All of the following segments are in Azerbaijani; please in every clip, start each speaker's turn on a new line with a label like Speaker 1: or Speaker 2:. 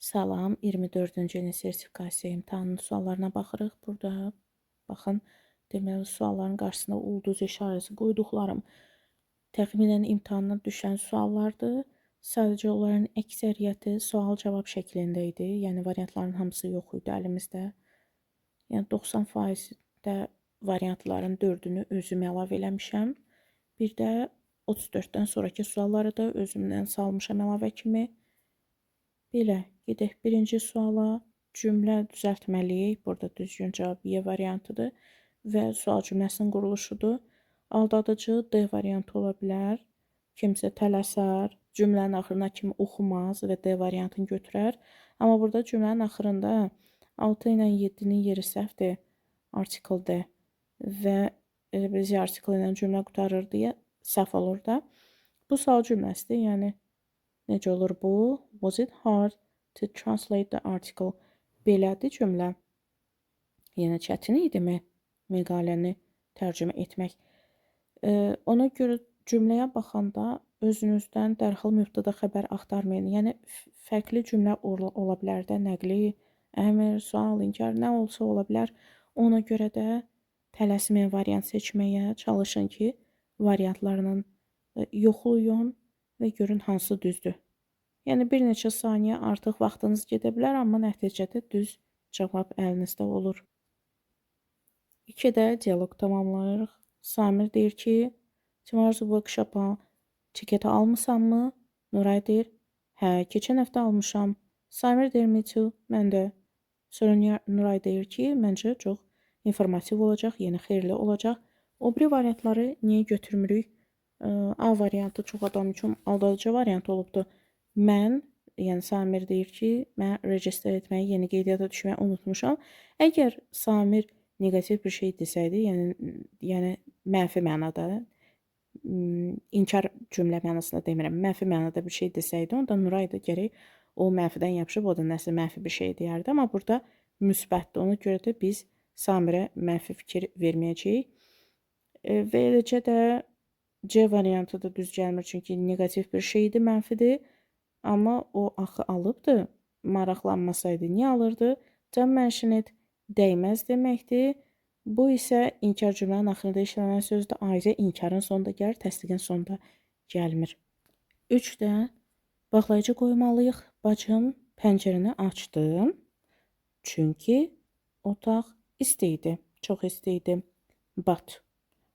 Speaker 1: Salam, 24-cü ilin sertifikasiya imtahanının suallarına baxırıq. Burada, baxın, deməli, sualların qarşısında ulduz işarəsi qoyduqlarım təxminən imtahandan düşən suallardır. Sadəcə onların əksəriyyəti sual-cavab şəklində idi. Yəni, variantların hamısı yox idi əlimizdə. Yəni, 90%-də variantların 4-ünü özüm əlavə eləmişəm. Bir də 34-dən sonraki sualları da özümdən salmışam əlavə kimi. Belə, gedək birinci suala. Cümlə düzəltməliyik. Burada düzgün cavab Y variantıdır və sual cümləsinin quruluşudur. Aldadıcı D variantı ola bilər. Kimsə tələsər, cümlənin axırına kimi oxumaz və D variantını götürər. Amma burada cümlənin axırında 6 ilə 7-nin yeri səhvdir. Article D və biz article ilə cümlə qutarır deyə səhv olur da. Bu sual cümləsidir, yəni necə olur bu? Was it hard to translate the article? Belədir cümlə. Yəni, çətin idimi məqaləni tərcümə etmək? Ona görə cümləyə baxanda özünüzdən dərhal mübtəda xəbər axtarmayın. Yəni, fərqli cümlə ola bilər də, nəqli, əmr, sual, inkar, nə olsa ola bilər. Ona görə də tələsməyin variant seçməyə çalışın ki, variantlarının yoxlayın və görün hansı düzdür. Yəni, bir neçə saniyə artıq vaxtınız gedə bilər, amma nəticədə düz cavab əlinizdə olur. 2-də dialoq tamamlayırıq. Samir deyir ki, Tomorrow's workshop-a tiketi almısanmı? Nuray deyir, hə, keçən həftə almışam. Samir deyir, me too, mən də. Sonra Nuray deyir ki, məncə çox informativ olacaq, yəni xeyirli olacaq. O biri variantları niyə götürmürük? A variantı çox adam üçün aldadıcı variant olubdur. Mən, yəni Samir deyir ki, mən register etməyi, yeni qeydiyyata düşməyi unutmuşam. Əgər Samir negativ bir şey desəydi, yəni mənfi mənada, inkar cümlə mənasında demirəm, mənfi mənada bir şey desəydi, onda Nuray da gərək o mənfidən yapışıb, o da nəsə mənfi bir şey deyərdi. Amma burada müsbətdir. Ona görə də biz Samirə mənfi fikir verməyəcəyik. Və eləcə də C variantı da düz gəlmir, çünki negativ bir şeydir, mənfidir. Amma o axı alıbdır. Maraqlanmasaydı niyə alırdı? Don't mention it dəyməz deməkdir. Bu isə inkar cümlənin axırında işlənən sözdür. Ayrıca inkarın sonunda gəlir, təsdiqin sonunda gəlmir. 3-də bağlayıcı qoymalıyıq. Bacım pəncərəni açdım. Çünki otaq isti idi. Çox isti idi. But.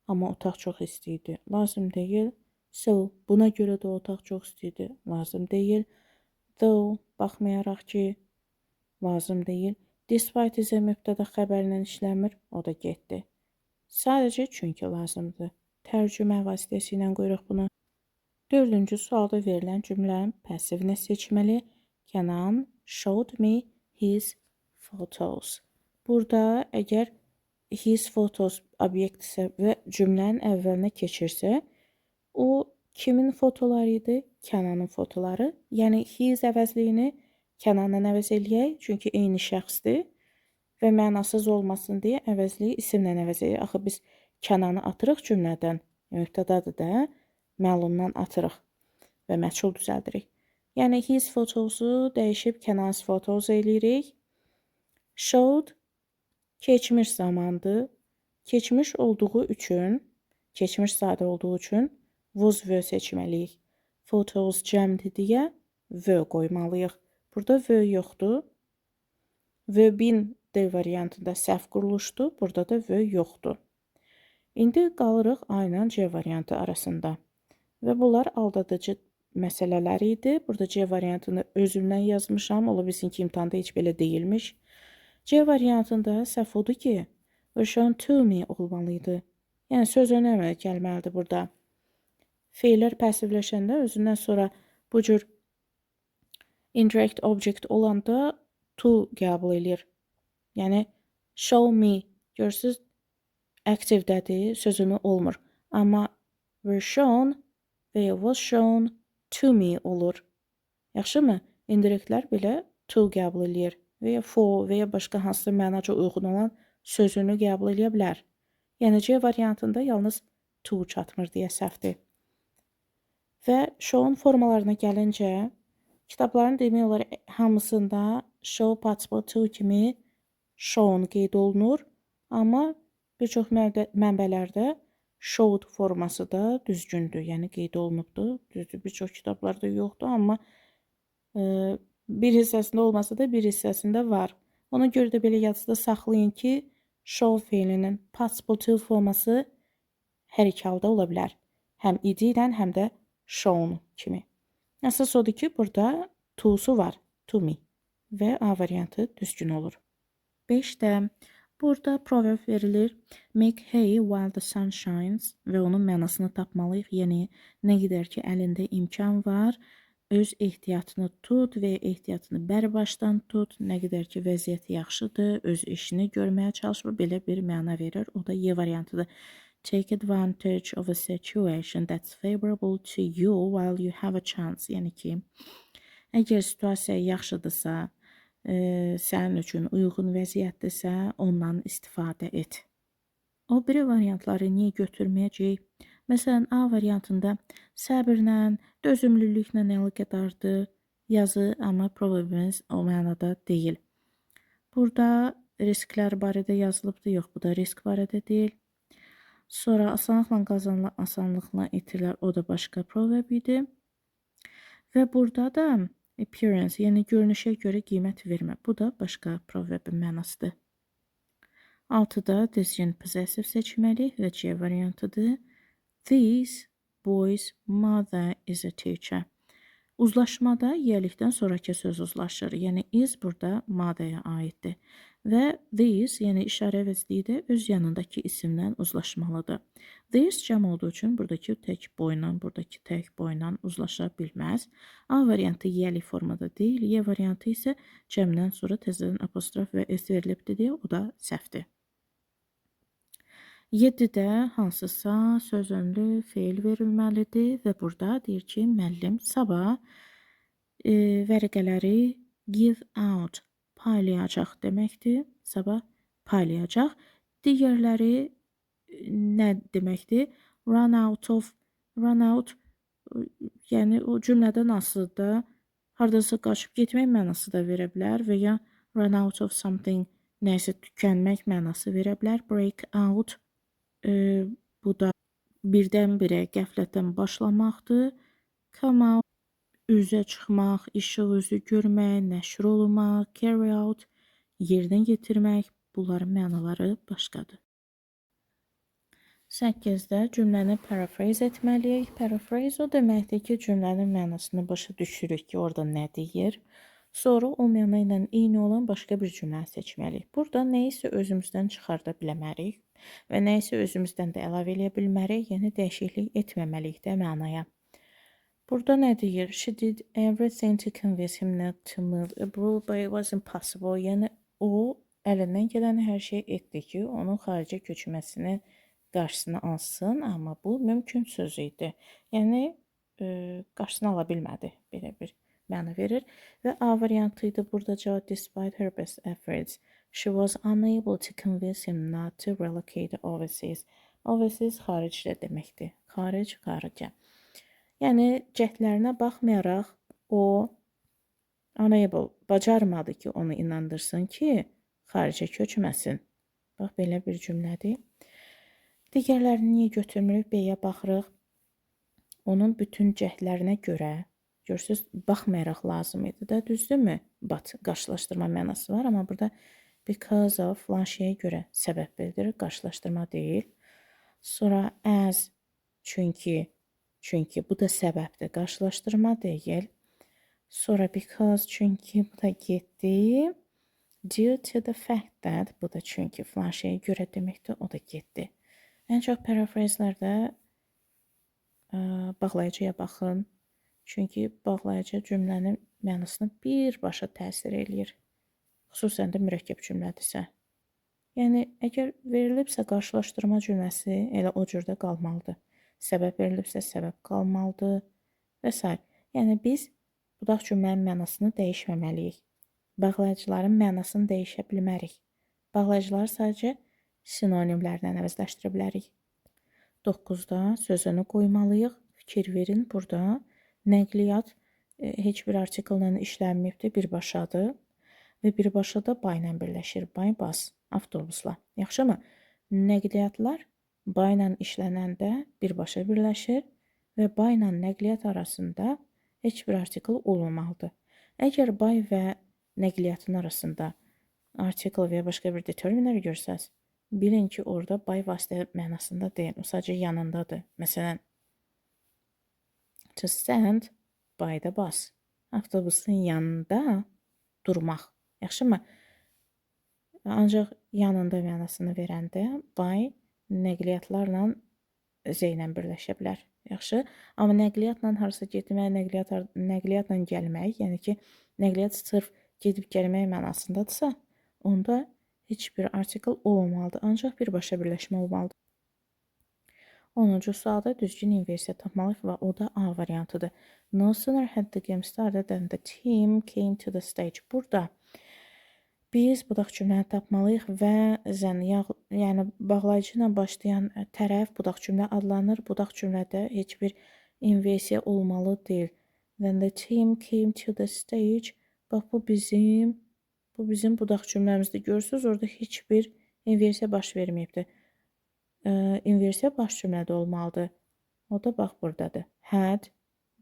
Speaker 1: Amma otaq çox isti idi. Lazım deyil. So, buna görə də otaq çox istəyir, lazım deyil. Though, baxmayaraq ki, lazım deyil. Despite isə mübtəda xəbərlə işləmir, o da getdi. Sadəcə çünki lazımdır. Tərcümə vasitəsilə qoyuruq bunu. 4-cü sualda verilən cümlənin passivini seçməli. Kənan showed me his photos. Burada əgər his photos obyektdirsə və cümlənin əvvəlinə keçirsə, o kimin fotoları idi? Kənanın fotoları. Yəni, his əvəzliyini Kənanla əvəz eləyək, çünki eyni şəxsdir və mənasız olmasın deyə əvəzliyi isimlə əvəz eləyək. Axı, biz Kənanı atırıq cümlədən, mübtədadır da, məlumdan atırıq və məchul düzəldirik. Yəni, his fotosu dəyişib Kənan's photos eləyirik. Showed keçmiş zamandır. Keçmiş olduğu üçün, keçmiş sadə olduğu üçün was were seçməliyik. Photos cəmdir deyə were qoymalıyıq. Burada were yoxdur. Were been D variantında səhv quruluşdur. Burada da were yoxdur. İndi qalırıq A ilə C variantı arasında. Və bunlar aldadıcı məsələlər idi. Burada C variantını özümdən yazmışam. Ola bilsin ki, imtahanda heç belə deyilmiş. C variantında səhv odur ki, were shown to me olmalıydı. Yəni, söz önəmə gəlməlidir burada. Feillər passivləşəndə özündən sonra bu cür indirect object olanda to qəbul edir. Yəni, show me, görürsünüz, aktivdədir, sözümü olmur. Amma were shown və ya was shown to me olur. Yaxşımı? İndirectlər belə to qəbul edir və ya for və ya başqa hansısa mənaca uyğun olan sözünü qəbul edə bilər. Yəni, C variantında yalnız to çatmır deyə səhvdir. Və show-un formalarına gəlincə, Kitabların demək olar hamısında show participle to kimi shown qeyd olunur, amma bir çox mənbələrdə showed forması da düzgündür, yəni qeyd olunubdur. Düzdür, bir çox kitablarda yoxdur, amma bir hissəsində olmasa da bir hissəsində var. Ona görə də belə yadda saxlayın ki, show feilinin participle to forması hər iki halda ola bilər. Həm id ilə, həm də shown kimi. Əsas odur ki, burada to'su var, to me və A variantı düzgün olur. 5-də burada proverb verilir. Make hay while the sun shines və onun mənasını tapmalıyıq. Yəni, nə qədər ki, əlində imkan var, öz ehtiyatını tut və ehtiyatını bərbaşdan tut. Nə qədər ki, vəziyyət yaxşıdır, öz işini görməyə çalış. Belə bir məna verir. O da Y variantıdır. Take advantage of a situation that's favorable to you while you have a chance. Yəni ki, əgər situasiya yaxşıdırsa, sənin üçün uyğun vəziyyətdirsə, ondan istifadə et. O biri variantları niyə götürməyəcək? Məsələn, A variantında səbirlə, dözümlülüklə əlaqədardır yazı, amma proverbimiz o mənada deyil. Burada risklər barədə yazılıbdır, yox, bu da risk barədə deyil. Sonra asanlıqla qazanılan, asanlıqla itirilər, o da başqa proverb idi. Və burada da appearance, yəni görünüşə görə qiymət vermə. Bu da başqa proverbin mənasıdır. 6-da decision possessive seçməliyik və C variantıdır. These boys' mother is a teacher. Uzlaşmada yelikdən sonraki söz uzlaşır. Yəni is burada mother'ya aiddir. Və these, yəni işarə əvəzliyi də öz yanındakı isimlə uzlaşmalıdır. These cəm olduğu üçün buradakı tək boyla, buradakı tək boyla uzlaşa bilməz. A variantı yelik formada deyil, Y variantı isə cəmdən sonra təzədən apostrof və s verilibdir deyə o da səhvdir. 7-də hansısa sözünlü feil verilməlidir və burada deyir ki, müəllim sabah vərəqələri give out, paylayacaq deməkdir. Sabah paylayacaq. Digərləri nə deməkdir? Run out of, run out, yəni o cümlədən asılıdır. Hardasa qaçıb getmək mənası da verə bilər və ya run out of something, nəsə tükənmək mənası verə bilər. Break out, bu da birdən-birə qəflətən başlamaqdır. Come out, üzə çıxmaq, işıq üzü görmək, nəşr olmaq. Carry out, yerdən getirmək. Bunların mənaları başqadır. 8-də cümləni paraphrase etməliyik. Paraphrase o deməkdir ki, cümlənin mənasını başa düşürük ki, orada nə deyir. Sonra o məna ilə eyni olan başqa bir cümlə seçməliyik. Burada nə isə özümüzdən çıxarda bilmərik və nə isə özümüzdən də əlavə edə bilmərik, yəni dəyişiklik etməməliyik də mənaya. Burada nə deyir? She did everything to convince him not to move abroad, but it was impossible. Yəni o əlindən gələn hər şey etdi ki, onun xaricə köçməsini qarşısını alsın, amma bu mümkün söz idi. Yəni qarşısını ala bilmədi, belə bir məna verir. Və A variantı idi buradaca despite her best efforts, she was unable to convince him not to relocate overseas. Overseas xaricdə deməkdir. Xaric, xaricə. Yəni cəhdlərinə baxmayaraq o unable, bacarmadı ki, onu inandırsın ki, xaricə köçməsin. Bax, belə bir cümlədir. Digərlərini niyə götürmürük, B-yə baxırıq. Onun bütün cəhdlərinə görə, görürsünüz, baxmayaraq lazım idi də, düzdürmü? Qarşılaşdırma mənası var, amma burada because of filan şeyə görə səbəb bildirir, qarşılaşdırma deyil. Sonra as, çünki bu da səbəbdir, qarşılaşdırma deyil. Sonra because, çünki bu da getdi. Due to the fact that, bu da çünki filan şeyə görə deməkdir, o da getdi. Ən çox paraphrase-lərdə bağlayıcıya baxın. Çünki bağlayıcı cümlənin mənasını birbaşa təsir eləyir. Xüsusən də mürəkkəb cümlədirsə. Yəni, əgər verilibsə qarşılaşdırma cümləsi elə o cürdə qalmalıdır. Səbəb verilibsə səbəb qalmalıdır və s. Yəni, biz budaq cümlənin mənasını dəyişməməliyik. Bağlayıcıların mənasını dəyişə bilmərik. Bağlayıcıları sadəcə sinonimlərlə əvəzləşdirə bilərik. 9-da sözünü qoymalıyıq. Fikir verin, burada nəqliyyat heç bir artikellə işlənməyibdir, birbaşadır və birbaşa da by ilə birləşir. By bus, avtobusla. Yaxşımı? Nəqliyyatlar by ilə işlənəndə birbaşa birləşir və by ilə nəqliyyat arasında heç bir artikel olmamalıdır. Əgər by və nəqliyyatın arasında artikel və ya başqa bir determiner görsəz, bilin ki, orada by vasitə mənasında deyil, o sadəcə yanındadır. Məsələn, to stand by the bus. Avtobusun yanında durmaq. Yaxşımı? Ancaq yanında mənasını verəndə by nəqliyyatlarla z ilə birləşə bilər. Yaxşı? Amma nəqliyyatla harasa getmək, nəqliyyatla gəlmək, yəni ki, nəqliyyat sırf gedib gəlmək mənasındadırsa, onda heç bir artikel olmamalıdır. Ancaq birbaşa birləşmə olmalıdır. 10-cu sualda düzgün inversiya tapmalıyıq və o da A variantıdır. No sooner had the game started than the team came to the stage. Burada biz budaq cümləni tapmalıyıq və yəni bağlayıcı ilə başlayan tərəf budaq cümlə adlanır. Budaq cümlədə heç bir inversiya olmalı deyil. Then the team came to the stage. Bax, bu bizim budaq cümləmizdə. Görürsünüz, orada heç bir inversiya baş verməyibdir. İnversiya baş cümlədə olmalıdır. O da bax buradadır. Had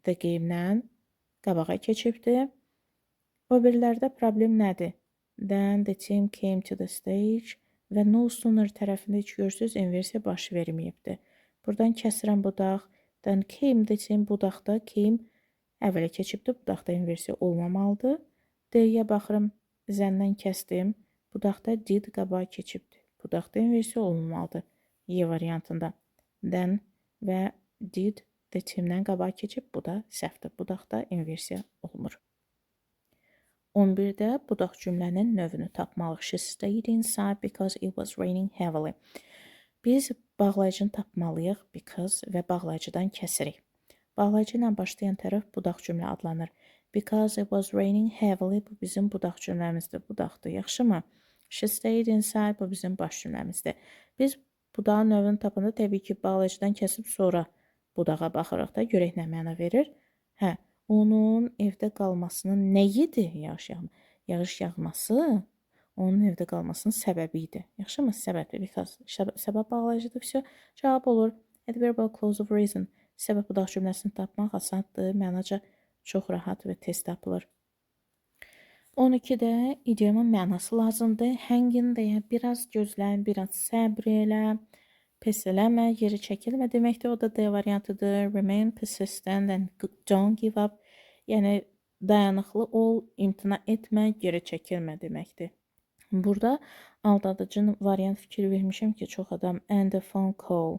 Speaker 1: the game-lə qabağa keçibdir. O birilərdə problem nədir? Then the team came to the stage və no sooner tərəfində heç görürsünüz, inversiya baş verməyibdir. Buradan kəsirəm budaq. Then came the team budaqda came əvvələ keçibdir. Budaqda inversiya olmamalıdır. D-yə baxırım, zəndən kəsdim. Budaqda did qabağa keçibdir. Budaqda inversiya olmamalıdır. Y variantında. Then və did the team-dən qabağa keçib, bu da səhvdir. Budaqda inversiya olmur. 11-də budaq cümlənin növünü tapmalıyıq. She stayed inside because it was raining heavily. Biz bağlayıcını tapmalıyıq because və bağlayıcıdan kəsirik. Bağlayıcı ilə başlayan tərəf budaq cümlə adlanır. Because it was raining heavily, bu bizim budaq cümləmizdir. Budaqdır, yaxşımı? She stayed inside, bu bizim baş cümləmizdir. Biz budağın növünü tapanda təbii ki, bağlayıcıdan kəsib sonra budağa baxırıq da, görək nə məna verir. Hə, onun evdə qalmasının nəyidir? Yağış yağması onun evdə qalmasının səbəbi idi. Yaxşımı? Səbəbdir. Because səbəb bağlayıcıdır. Vəsə cavab olur. Adverbial clause of reason. Səbəb budaq cümləsini tapmaq asandır. Mənaca çox rahat və tez tapılır. 12-də idiomun mənası lazımdır. Həngin deyə biraz gözlən, biraz səbr elə, pes eləmə, geri çəkilmə deməkdir. O da D variantıdır. Remain persistent and don't give up. Yəni dayanıqlı ol, imtina etmə, geri çəkilmə deməkdir. Burada aldadıcı variant fikir vermişəm ki, çox adam and a phone call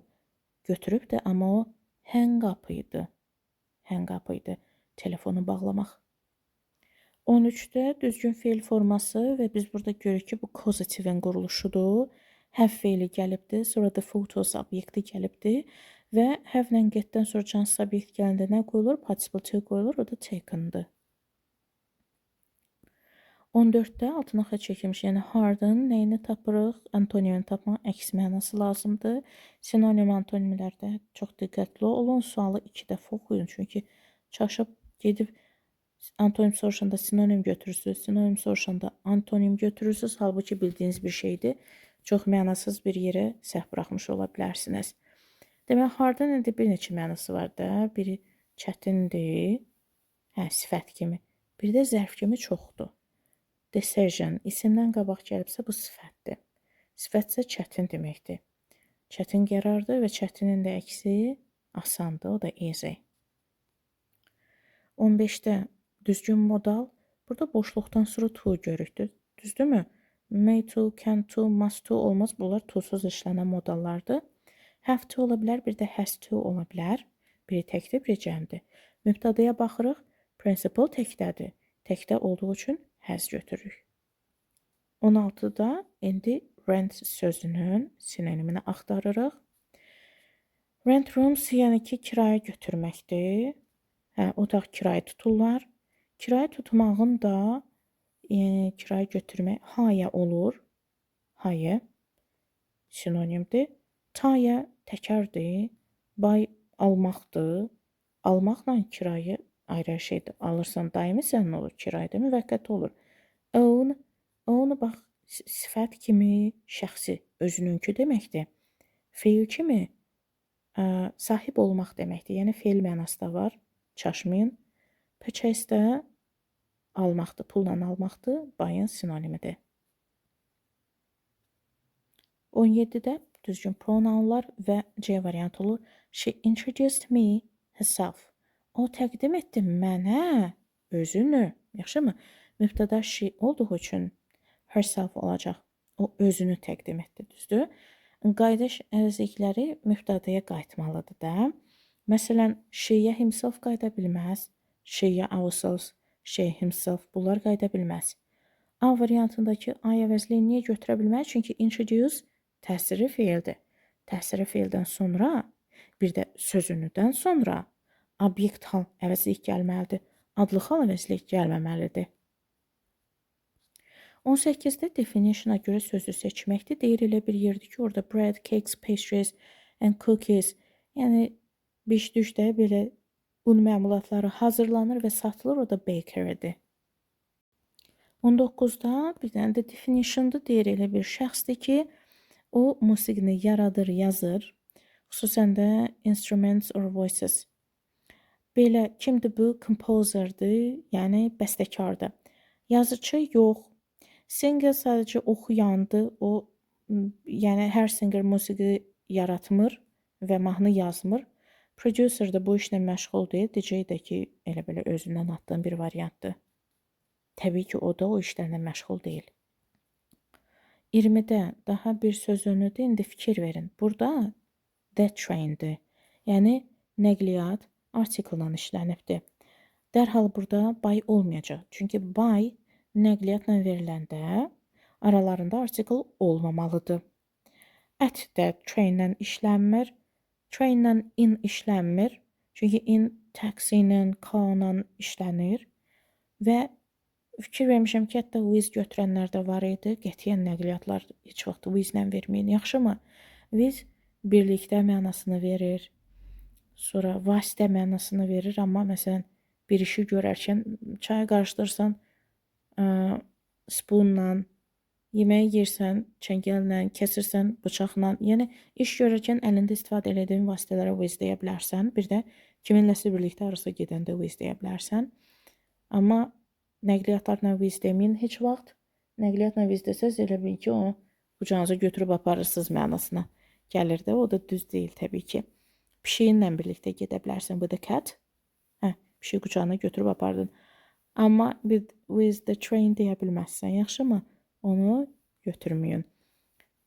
Speaker 1: götürübdür, amma o hang up idi. Hang up idi. Telefonu bağlamaq. 13-də düzgün feil forması və biz burada görürük ki, bu causativin quruluşudur. Have feili gəlibdir, sonra the photos obyekti gəlibdir və have-lə getdən sonra cansız obyekt gələndə nə qoyulur? Participle to qoyulur, o da taken-dır. 14-də altına xətt çəkilmiş, yəni hard'ın nəyini tapırıq? Antonimini tapmaq, əks mənası lazımdır. Sinonim antonimlərdə çox diqqətli olun. Sualı 2 dəfə oxuyun, çünki çaşıb gedib antonim soruşanda sinonim götürürsünüz, sinonim soruşanda antonim götürürsünüz. Halbuki bildiyiniz bir şeydir. Çox mənasız bir yerə səhv buraxmış ola bilərsiniz. Demək, hard'ın indi bir neçə mənası var da. Biri çətindir, sifət kimi. Biri də zərf kimi çoxdur. Decision, isimdən qabaq gəlibsə bu sifətdir. Sifətsə çətin deməkdir. Çətin qərardır və çətinin də əksi asandır, o da easy. 15-də düzgün modal, burada boşluqdan sonra to görükdür. Düzdürmü? May to, can to, must to olmaz. Bunlar to-suz işlənən modallardır. Have to ola bilər, bir də has to ola bilər. Biri təkdir, biri cəmdir. Mübtədəyə baxırıq, principal təkdədir. Təkdə olduğu üçün has götürürük. 16-da indi rent sözünün sinonimini axtarırıq. Rent rooms, yəni ki, kirayə götürməkdir. Otaq kirayə tuturlar. Kirayə tutmağın da kirayə götürmək haya olur. Haya sinonimdir. Taya təkardır. Buy almaqdır. Almaqla kirayə ayrı şeydir. Alırsan daimi sənin olur, kirayədə müvəqqəti olur. Own, own bax sifət kimi şəxsi, özününkü deməkdir. Feil kimi sahib olmaq deməkdir. Yəni feil mənası da var. Çaşmayın. Purchase də almaqdır, pulla almaqdır, buyın sinonimidir. 17-də düzgün pronounlar və C variantı olur. She introduced me herself. O təqdim etdi mənə özünü. Yaxşımı? Mübtəda she olduğu üçün herself olacaq. O özünü təqdim etdi, düzdür? Qayıdış əvəzlikləri mübtədaya qayıtmalıdır da. Məsələn, she-yə himself qayıda bilməz. She-yə ourselves, she himself bunlar qayıda bilməz. A variantındakı ay əvəzliyi niyə götürə bilməz? Çünki introduce təsirli feildir. Təsirli feildən sonra, bir də sözünüdən sonra obyekt hal əvəzlik gəlməlidir. Adlı hal əvəzlik gəlməməlidir. 18-də definition'a görə sözü seçməkdir. Deyir elə bir yerdir ki, orada bread, cakes, pastries and cookies, yəni biş-düşdə belə un məmulatları hazırlanır və satılır, o da bakery'dir. 19-da bir dənə də definition'da deyir elə bir şəxsdir ki, o musiqini yaradır, yazır. Xüsusən də instruments or voices. Belə kimdir bu? Composerdir, yəni bəstəkardır. Yazıcı yox. Singer sadəcə oxuyandır. O, yəni hər singer musiqi yaratmır və mahnı yazmır. Producer da bu işlə məşğul deyil. DJ də ki, elə belə özündən atdığım bir variantdır. Təbii ki, o da o işlərlə məşğul deyil. 20-də daha bir sözünüdür, indi fikir verin. Burada that traindir. Yəni, nəqliyyat artikeldan işlənibdir. Dərhal burada by olmayacaq. Çünki by nəqliyyatla veriləndə aralarında artikel olmamalıdır. At də trainlə işlənmir. Trainlə in işlənmir. Çünki in taxi ilə, car ilə işlənir. Və fikir vermişəm ki, hətta with götürənlər də var idi. Qətiyyən nəqliyyatlar heç vaxt with-lə verməyin. Yaxşımı? With birlikdə mənasını verir. Sonra vasitə mənasını verir. Amma məsələn, bir işi görərkən çayı qarışdırırsan spoonla, yeməyi yersən çəngəllə, kəsirsən bıçaqla. Yəni, iş görərkən əlində istifadə elədiyin vasitələrə with deyə bilərsən. Bir də kiminləsə birlikdə arası gedəndə with deyə bilərsən. Amma nəqliyyatlarla with deməyin heç vaxt. Nəqliyyatla with desəz elə bilin ki, o qucağınıza götürüb aparırsınız mənasına gəlir də. O da düz deyil təbii ki. Pişiyinlə birlikdə gedə bilərsən. Bu da cat. Pişiyi qucağına götürüb apardın. Amma with the train deyə bilməzsən. Yaxşımı? Onu götürməyin.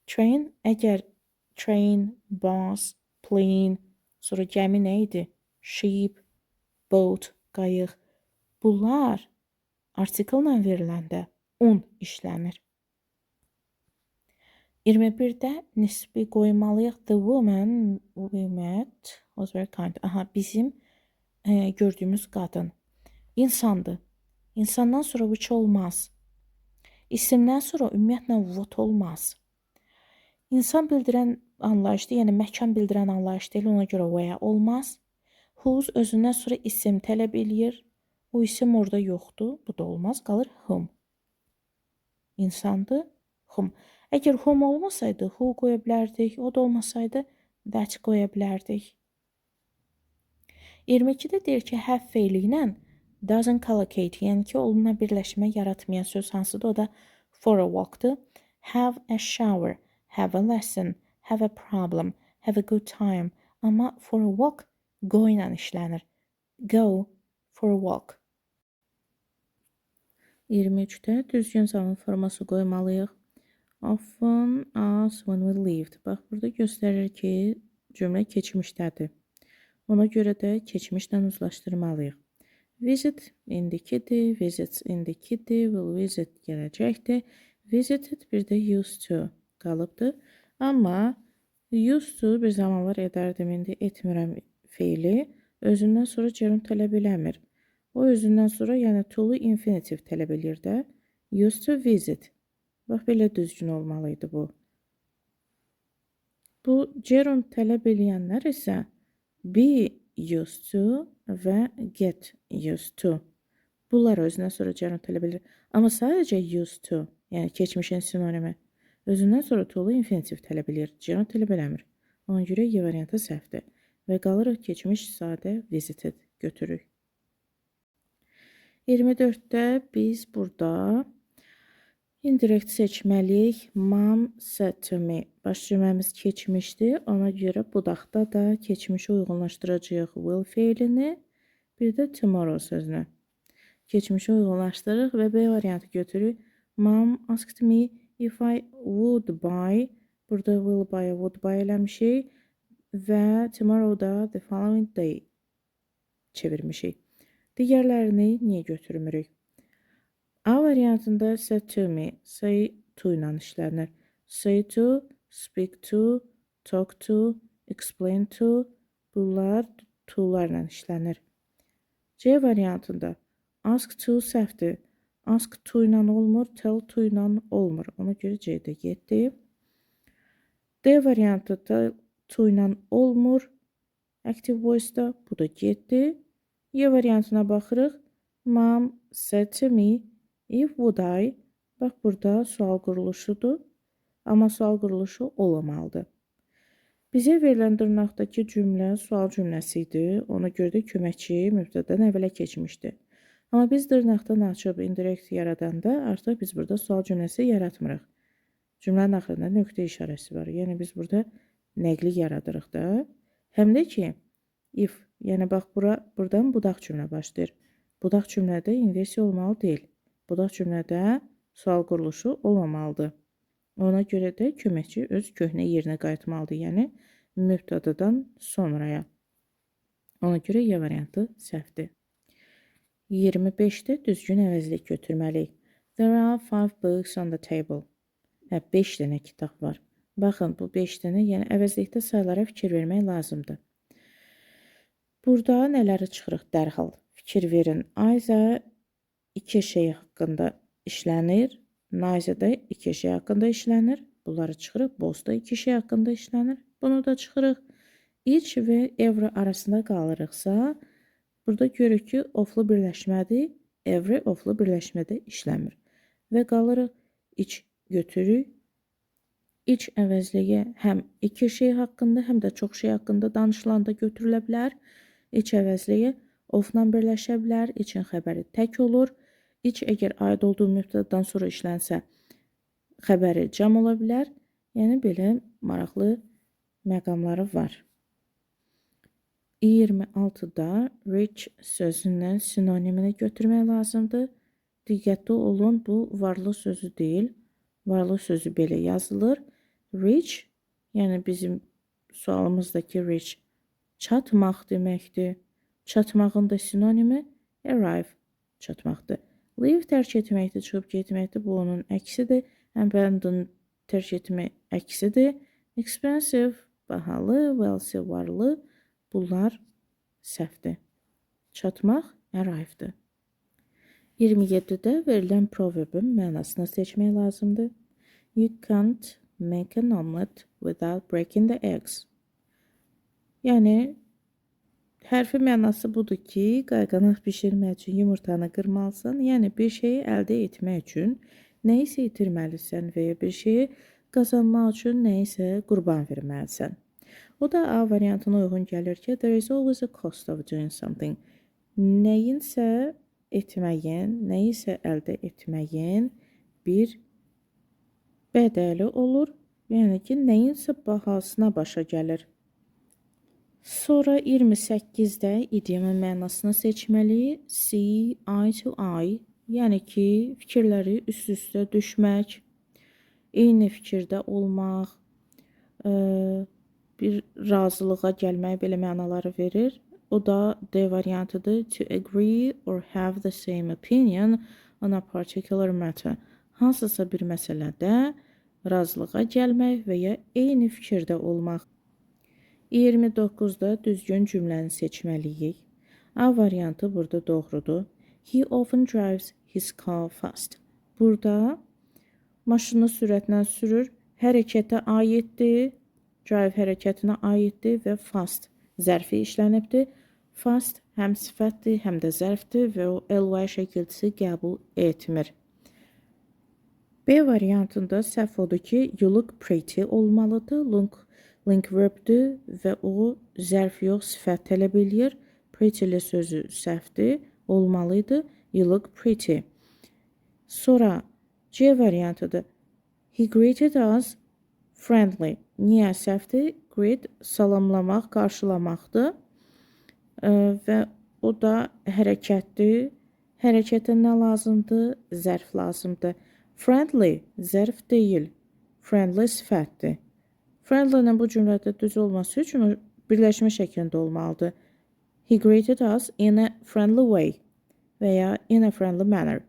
Speaker 1: Train, əgər train, bus, plane, sonra gəmi nə idi? Ship, boat, qayıq. Bunlar artikellə veriləndə on işlənir. 21-də nisbi qoymalıyıq. The woman we met was very kind. Bizim gördüyümüz qadın. İnsandır. İnsandan sonra which olmaz. İsimdən sonra ümumiyyətlə what olmaz. İnsan bildirən anlayış deyil, yəni məkan bildirən anlayış deyil, ona görə where olmaz. Whose özündən sonra isim tələb eləyir. O isim orada yoxdur, bu da olmaz, qalır whom. İnsandır, whom. Əgər whom olmasaydı, who qoya bilərdik, o da olmasaydı, that qoya bilərdik. 22-də deyir ki, have feili ilə doesn't collocate, yəni ki, onunla birləşmə yaratmayan söz hansıdır, o da for a walk-dır. Have a shower, have a lesson, have a problem, have a good time. Amma for a walk go ilə işlənir. Go for a walk. 23-də düzgün zaman forması qoymalıyıq. Often as when we lived. Bax, burada göstərir ki, cümlə keçmişdədir. Ona görə də keçmişlə uzlaşdırmalıyıq. Visit indikidir, visits indikidir, will visit gələcəkdir. Visited bir də used to qalıbdır. Amma used to bir zamanlar edərdim, indi etmirəm feili. Özündən sonra gerund tələb eləmir. O özündən sonra, yəni to-lu infinitiv tələb eləyir də. Used to visit. Bax, belə düzgün olmalıydı bu. Bu gerund tələb eləyənlər isə be used to və get used to. Bunlar özündən sonra cərəm tələb edir. Amma sadəcə used to, yəni keçmişin sinonimi, özündən sonra to-lu infinitiv tələb edir, cərəm tələb eləmir. Ona görə Y variantı səhvdir və qalırıq keçmiş sadə visited götürürük. 24-də biz burada indirekt seçməliyik. Mom said to me. Baş cümləmiz keçmişdir. Ona görə budaqda da keçmişi uyğunlaşdıracağıq will feilini, bir də tomorrow sözünü. Keçmişi uyğunlaşdırırıq və B variantı götürürük. Mom asked me if I would buy. Burada will buy-a would buy eləmişik və tomorrow da the following day çevirmişik. Digərlərini niyə götürmürük? A variantında said to me, say to ilə işlənir. Say to, speak to, talk to, explain to, bunlar to'larla işlənir. C variantında ask to səhvdir. Ask to ilə olmur, tell to ilə olmur. Ona görə C-də getdi. D variantında to ilə olmur. Active voice-da bu da getdi. Y variantına baxırıq. Mom said to me if would I. Bax burada sual quruluşudur. Amma sual quruluşu olamalıdır. Bizə verilən dırnaqdakı cümlə sual cümləsi idi. Ona görə də köməkçi mübtədən əvvələ keçmişdi. Amma biz dırnaqdan açıb indirekt yaradanda artıq biz burada sual cümləsi yaratmırıq. Cümlənin axırında nöqtə işarəsi var. Yəni biz burada nəqli yaradırıq da. Həm də ki, if, yəni bax buradan budaq cümlə başlayır. Budaq cümlədə inversiya olmalı deyil. Budaq cümlədə sual quruluşu olmamalıdır. Ona görə də köməkçi öz köhnə yerinə qayıtmalıdır, yəni mübtədadan sonraya. Ona görə Y variantı səhvdir. 25-də düzgün əvəzlik götürməliyik. There are 5 books on the table. 5 dənə kitab var. Baxın, bu 5 dənə, yəni əvəzlikdə sayılara fikir vermək lazımdır. Burada nələri çıxırıq dərhal? Fikir verin. Ayza 2 şey haqqında işlənir. Nayza da 2 şey haqqında işlənir. Bunları çıxırıq. Boss da 2 şey haqqında işlənir. Bunu da çıxırıq. Each və every arasında qalırıqsa, burada görürük ki, oflu birləşmədir. Every oflu birləşmədə işləmir. Və qalırıq each götürürük. Each əvəzliyi həm 2 şey haqqında, həm də çox şey haqqında danışılanda götürülə bilər. Each əvəzliyi ofla birləşə bilər. Each-in xəbəri tək olur. Each əgər aid olduğu mübtədadan sonra işlənsə, xəbəri cəm ola bilər. Yəni, belə maraqlı məqamları var. 26-da rich sözündən sinonimini götürmək lazımdır. Diqqətli olun, bu varlı sözü deyil. Varlı sözü belə yazılır. Rich, yəni bizim sualımızdakı rich çatmaq deməkdir. Çatmağın da sinonimi arrive, çatmaqdır. Leave tərk etməkdir, çıxıb getməkdir. Bu onun əksidir. Abandon tərk etmək əksidir. Expensive, bahalı, wealthy, varlı. Bunlar səhvdir. Çatmaq arrive'dir. 27-də verilən proverbin mənasını seçmək lazımdır. You can't make an omelet without breaking the eggs. Yəni, hərfi mənası budur ki, qayğanaq bişirmək üçün yumurtanı qırmalısan. Yəni, bir şeyi əldə etmək üçün nəyisə itirməlisən və ya bir şeyi qazanmaq üçün nəyisə qurban verməlisən. O da A variantına uyğun gəlir ki, there is always a cost of doing something. Nəyinsə etməyin, nəyisə əldə etməyin bir bədəli olur. Yəni ki, nəyinsə bahasına başa gəlir. Sonra 28-də idiomun mənasını seçməliyik. See eye to eye. Yəni ki, fikirləri üst-üstə düşmək, eyni fikirdə olmaq, bir razılığa gəlmək belə mənaları verir. O da D variantıdır. To agree or have the same opinion on a particular matter. Hansısa bir məsələdə razılığa gəlmək və ya eyni fikirdə olmaq. 29-da düzgün cümləni seçməliyik. A variantı burada doğrudur. He often drives his car fast. Burada maşını sürətlə sürür, hərəkətə aiddir. Drive hərəkətinə aiddir və fast zərfi işlənibdir. Fast həm sifətdir, həm də zərfdir və o ly şəkilçisi qəbul etmir. B variantında səhv odur ki, you look pretty olmalıdır. Link verbdir və o zərf yox, sifət tələb eləyir. Pretty sözü səhvdir, olmalıydı. You look pretty. Sonra C variantıdır. He greeted us friendly. Niyə səhvdir? Greet salamlamaq, qarşılamaqdır. Və o da hərəkətdir. Hərəkətə nə lazımdır? Zərf lazımdır. Friendly zərf deyil. Friendly sifətdir. Friendly-nin bu cümlədə düz olması üçün birləşmə şəklində olmalıdır. He greeted us in a friendly way və ya in a friendly manner.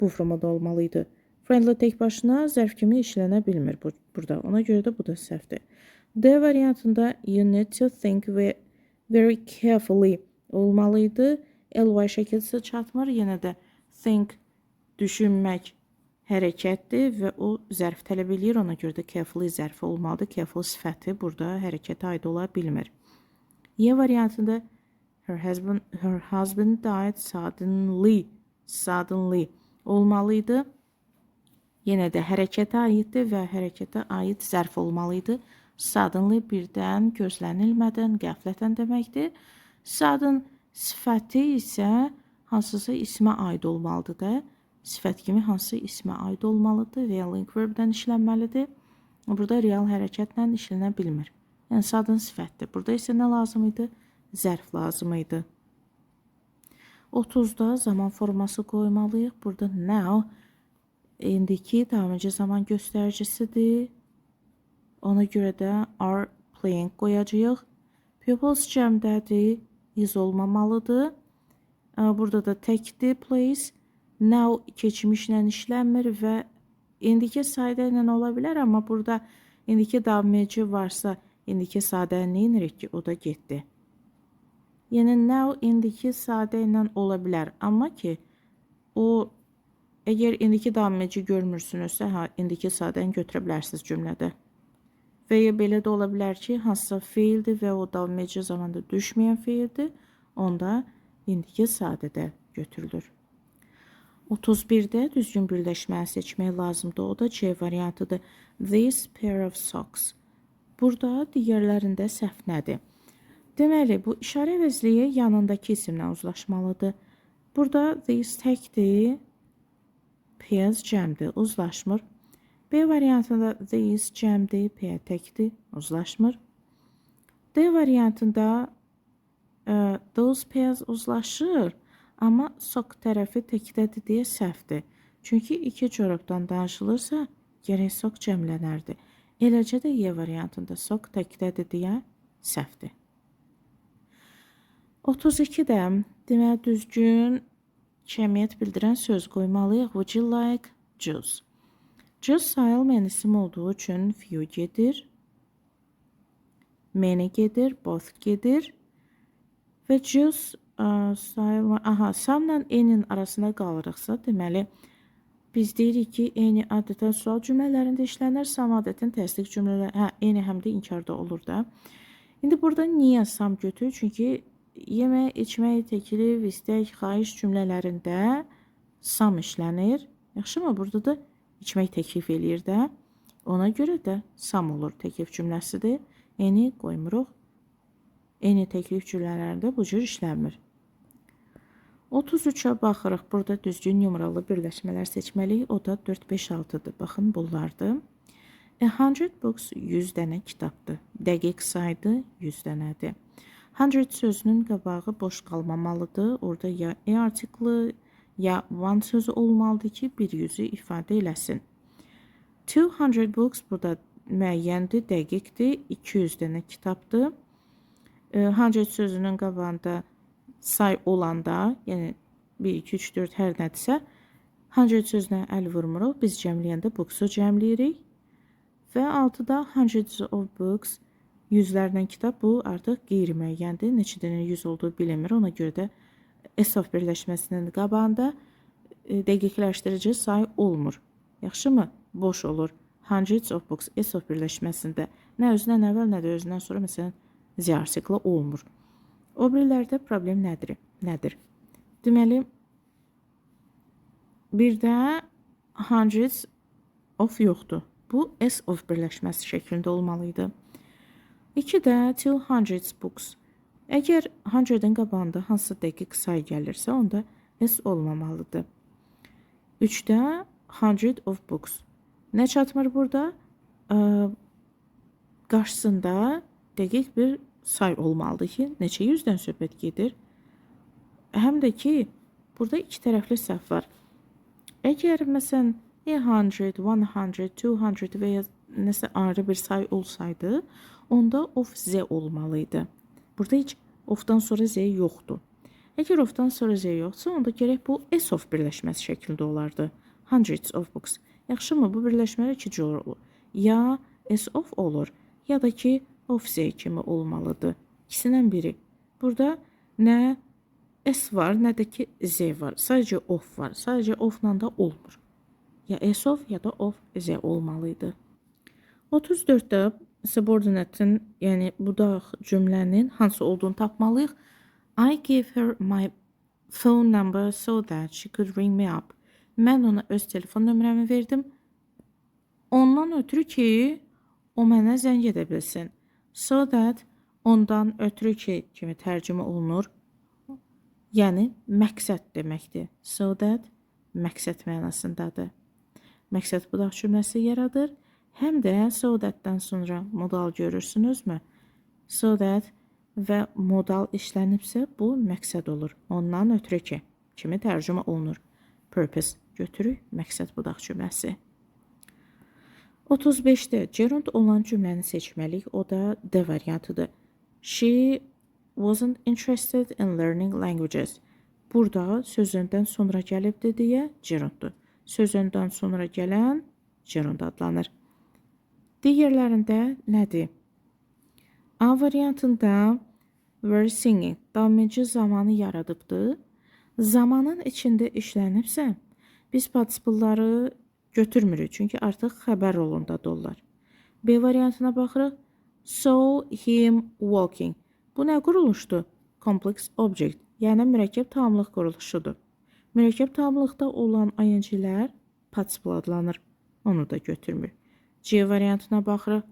Speaker 1: Bu formada olmalıydı. Friendly tek başına zərf kimi işlənə bilmir burada. Ona görə də bu da səhvdir. D variantında you need to think very carefully olmalıydı. Ly şəkilçisi çatmır. Yenə də think düşünmək hərəkətdir və o zərf tələb eləyir. Ona görə də carefully zərfi olmalıdır. Careful sifəti burada hərəkətə aid ola bilmir. Y variantında her husband died suddenly olmalıydı. Yenə də hərəkətə aiddir və hərəkətə aid zərf olmalıydı. Suddenly birdən, gözlənilmədən, qəflətən deməkdir. Sudden sifəti isə hansısa ismə aid olmalıdır da. Sifət kimi hansı ismə aid olmalıdır və ya link verbdən işlənməlidir. Burada real hərəkətlə işlənə bilmir. Yəni sudden sifətdir. Burada isə nə lazım idi? Zərf lazım idi. 30-da zaman forması qoymalıyıq. Burada now indiki davamıcı zaman göstəricisidir. Ona görə də are playing qoyacağıq. Pupils cəmdədir, is olmamalıdır. Burada da təkdir plays. Now keçmişlə işlənmir və indiki sadə ilə ola bilər, amma burada indiki davamıcı varsa indiki sadə nə edirik ki, o da getdi. Yəni now indiki sadə ilə ola bilər, amma ki o əgər indiki davamıcı görmürsünüzsə, indiki sadəni götürə bilərsiniz cümlədə. Və ya belə də ola bilər ki, hansısa feildir və o davamıcı zamanda düşməyən feildir, onda indiki sadədə götürülür. 31-də düzgün birləşməni seçmək lazımdır. O da C variantıdır. This pair of socks. Burada digərlərində səhv nədir? Deməli, bu işarə əvəzliyi yanındakı isimlə uzlaşmalıdır. Burada this təkdir, pairs cəmdir, uzlaşmır. B variantında this cəmdir, pair təkdir, uzlaşmır. D variantında those pairs uzlaşır. Amma sock tərəfi təkdədir deyə səhvdir. Çünki iki corabdan danışılırsa, gərək sock cəmlənərdi. Eləcə də Y variantında sock təkdədir deyə səhvdir. 32-də deməli düzgün cəmiyyət bildirən söz qoymalıyıq. Would you like juice? Juice sayılmayan isim olduğu üçün few gedir, many gedir, both gedir və juice sayılma, samla enin arasında qalırıqsa, deməli, biz deyirik ki, eni adətən sual cümlələrində işlənir, sam adətən təsdiq cümlələr, eni həm də inkarda olur da. İndi burada niyə sam götür? Çünki yemək, içmək, təklif, istək, xahiş cümlələrində sam işlənir. Yaxşı mı? Burada da içmək təklif eləyir də. Ona görə də sam olur təklif cümləsidir. Eni qoymuruq. Eni təklif cümlələrində bu cür işlənmir. 33-ə baxırıq. Burada düzgün numaralı birləşmələr seçməliyik. O da 4, 5, 6-dır. Baxın, bunlardır. 100 books 100 dənə kitabdır. Dəqiq saydı 100 dənədir. 100 sözünün qabağı boş qalmamalıdır. Orada ya artiklı, ya one sözü olmalıdır ki, bir yüzü ifadə eləsin. 200 books burada müəyyəndir, dəqiqdir. 200 dənə kitabdır. 100 sözünün qabağında say olanda, yəni 1, 2, 3, 4 hər nədirsə, 100 sözünə əl vurmuruq. Biz cəmləyəndə booksu cəmləyirik. Və 6-da hundreds of books, yüzlərdən kitab, bu artıq qeyri-müəyyəndir. Neçə dənə 100 olduğu bilinmir. Ona görə də ESOF birləşməsinin qabağında dəqiqləşdirici say olmur. Yaxşı mı? Boş olur. Hundreds of books ESOF birləşməsində nə özündən əvvəl, nə də özündən sonra məsələn Z artiklı olmur. O birilərdə problem nədir? Deməli, bir də hundreds of yoxdur. Bu S of birləşməsi şəklində olmalıydı. 2-də 200 books. Əgər 100-ın qabağında hansısa dəqiq sayı gəlirsə, onda S olmamalıdır. 3-də 100 of books. Nə çatmır burada? Qarşısında dəqiq bir say olmalıdır ki, neçə yüzdən söhbət gedir. Həm də ki, burada iki tərəfli səhv var. Əgər məsələn 100, 100, 200 və ya nəsə ayrı bir say olsaydı, onda of z olmalıydı. Burada heç ofdan sonra z yoxdur. Əgər ofdan sonra z yoxsa, onda gərək bu s of birləşməsi şəklində olardı. Hundreds of books. Yaxşımı? Bu birləşmələr iki cür olur. Ya s of olur, ya da ki of z kimi olmalıdır. İkisindən biri. Burada nə S var, nə də ki Z var. Sadəcə of var. Sadəcə ofla da olmur. Ya S of, ya da of Z olmalıydı. 34-də subordinate'ın, yəni budaq cümlənin hansı olduğunu tapmalıyıq. I gave her my phone number so that she could ring me up. Mən ona öz telefon nömrəmi verdim. Ondan ötürü ki, o mənə zəng edə bilsin. So that, ondan ötürü ki kimi tərcümə olunur. Yəni, məqsəd deməkdir. So that, məqsəd mənasındadır. Məqsəd budaq cümləsi yaradır. Həm də so that-dən sonra modal görürsünüzmü? So that və modal işlənibsə, bu məqsəd olur. Ondan ötürü ki, kimi tərcümə olunur. Purpose götürük, məqsəd budaq cümləsi. 35-də gerund olan cümləni seçməliyik. O da D variantıdır. She wasn't interested in learning languages. Burada sözündən sonra gəlib deyə gerunddur. Sözündən sonra gələn gerund adlanır. Digərlərində nədir? A variantında were singing davamıcı zamanı yaradıbdır. Zamanın içində işlənibsə, biz participleları götürmürük, çünki artıq xəbər rolundadırlar. B variantına baxırıq. Saw him walking. Bu nə quruluşdur? Complex object, yəni mürəkkəb tamlıq quruluşudur. Mürəkkəb tamlıqda olan ing-lər participle adlanır. Onu da götürmür. C variantına baxırıq.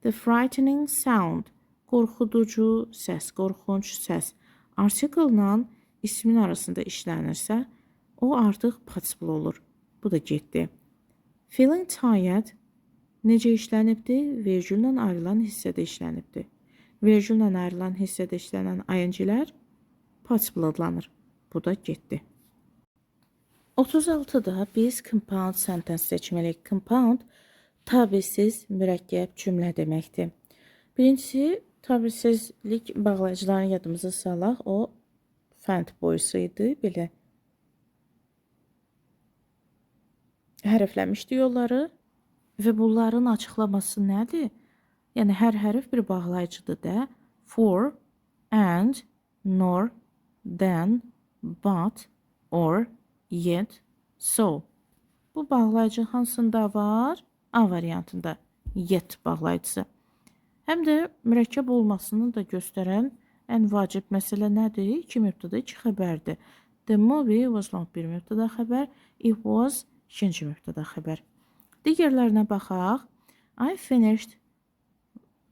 Speaker 1: The frightening sound, qorxuducu səs, qorxunc səs. Article-la ismin arasında işlənirsə, o artıq participle olur. Bu da getdi. Feeling tired necə işlənibdir? Vergüllə ayrılan hissədə işlənibdir. Vergüllə ayrılan hissədə işlənən ing-lər participle adlanır. Bu da getdi. 36-da biz compound sentence seçməliyik. Compound tabisiz mürəkkəb cümlə deməkdir. Birincisi, tabisizlik bağlayıcılarını yadımıza salaq. O fənd boyusu idi. Belə hərfləmişdi yolları və bunların açıqlaması nədir? Yəni, hər hərf bir bağlayıcıdır da. For, and, nor, then, but, or, yet, so. Bu bağlayıcı hansında var? A variantında. Yet bağlayıcısı. Həm də mürəkkəb olmasını da göstərən ən vacib məsələ nədir? 2 mübtəda 2 xəbərdir. The movie was long, bir mübtəda xəbər. It was, ikinci mübtəda xəbər. Digərlərinə baxaq. I finished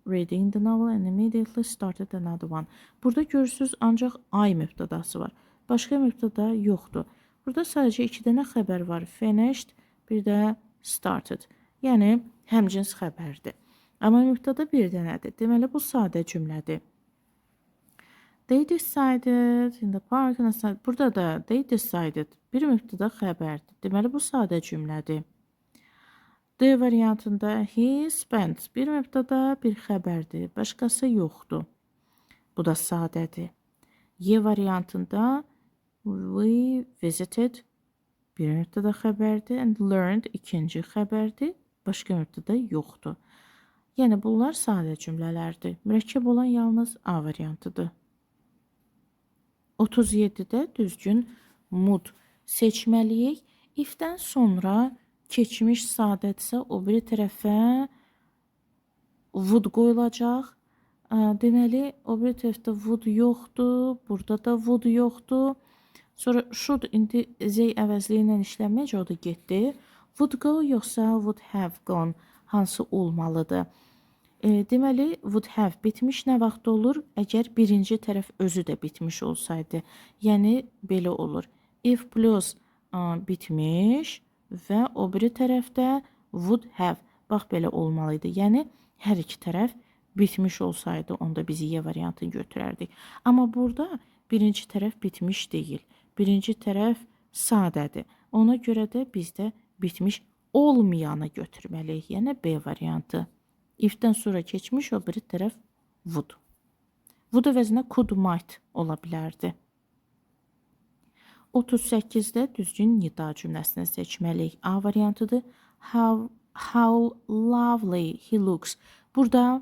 Speaker 1: reading the novel and immediately started another one. Burada görürsünüz ancaq I mübtədası var. Başqa mübtəda yoxdur. Burada sadəcə 2 dənə xəbər var. Finished, bir də started. Yəni, həmcins xəbərdir. Amma mübtəda bir dənədir. Deməli, bu sadə cümlədir. They decided in the park. Burada da they decided bir mübtəda xəbərdir. Deməli, bu sadə cümlədir. D variantında he spent bir mübtəda bir xəbərdir. Başqası yoxdur. Bu da sadədir. Y variantında we visited bir mübtəda xəbərdir and learned ikinci xəbərdir. Başqa mübtəda yoxdur. Yəni, bunlar sadə cümlələrdir. Mürəkkəb olan yalnız A variantıdır. 37-də düzgün mood seçməliyik. If-dən sonra keçmiş sadədirsə, o biri tərəfə would qoyulacaq. Deməli, o biri tərəfdə would yoxdur, burada da would yoxdur. Sonra should indi Z əvəzliyi ilə işlənməyəcək, o da getdi. Would go yoxsa would have gone hansı olmalıdır? Deməli, would have bitmiş nə vaxt olur? Əgər birinci tərəf özü də bitmiş olsaydı. Yəni, belə olur. If plus bitmiş və o biri tərəfdə would have. Bax, belə olmalıydı. Yəni, hər iki tərəf bitmiş olsaydı, onda biz Y variantını götürərdik. Amma burada birinci tərəf bitmiş deyil. Birinci tərəf sadədir. Ona görə də biz də bitmiş olmayanı götürməliyik. Yəni, B variantı. If-dən sonra keçmiş o biri tərəf would. Would əvəzinə could, might ola bilərdi. 38-də düzgün nida cümləsini seçməliyik. A variantıdır. How lovely he looks. Burada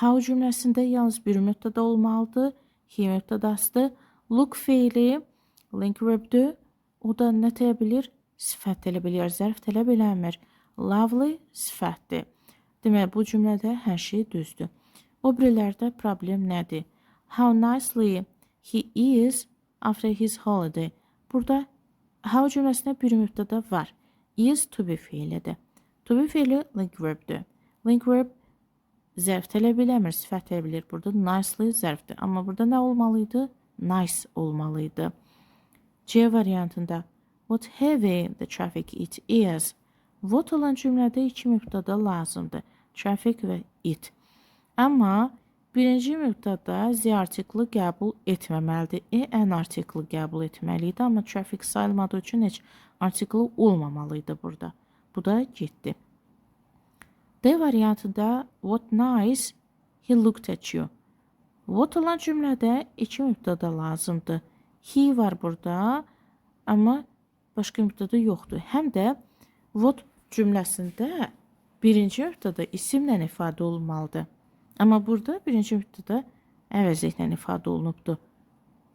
Speaker 1: how cümləsində yalnız bir mübtəda olmalıdır. He mübtədasıdır. Look feili link verbdür. O da nə deyə bilir? Sifət elə bilir, zərf tələb eləmir. Lovely sifətdir. Demək, bu cümlədə hər şey düzdür. O birilərdə problem nədir? How nicely he is after his holiday. Burada how cümləsində bir mübtəda var. Is to be feilidir. To be feili link verbdür. Link verb zərf tələb eləmir, sifət tələb edir. Burada nicely zərfdir. Amma burada nə olmalıydı? Nice olmalıydı. C variantında what heavy the traffic it is. What olan cümlədə iki mübtəda lazımdır. Traffic və it. Amma birinci mübtəda Z artiklı qəbul etməməlidir. N artiklı qəbul etməliydi. Amma traffic sayılmadığı üçün heç artiklı olmamalıydı burada. Bu da getdi. D variantında what nice he looked at you. What olan cümlədə iki mübtəda lazımdır. He var burada, amma başqa mübtəda yoxdur. Həm də what cümləsində birinci mübtəda isimlə ifadə olunmalıdır. Amma burada birinci mübtəda əvəzliklə ifadə olunubdur.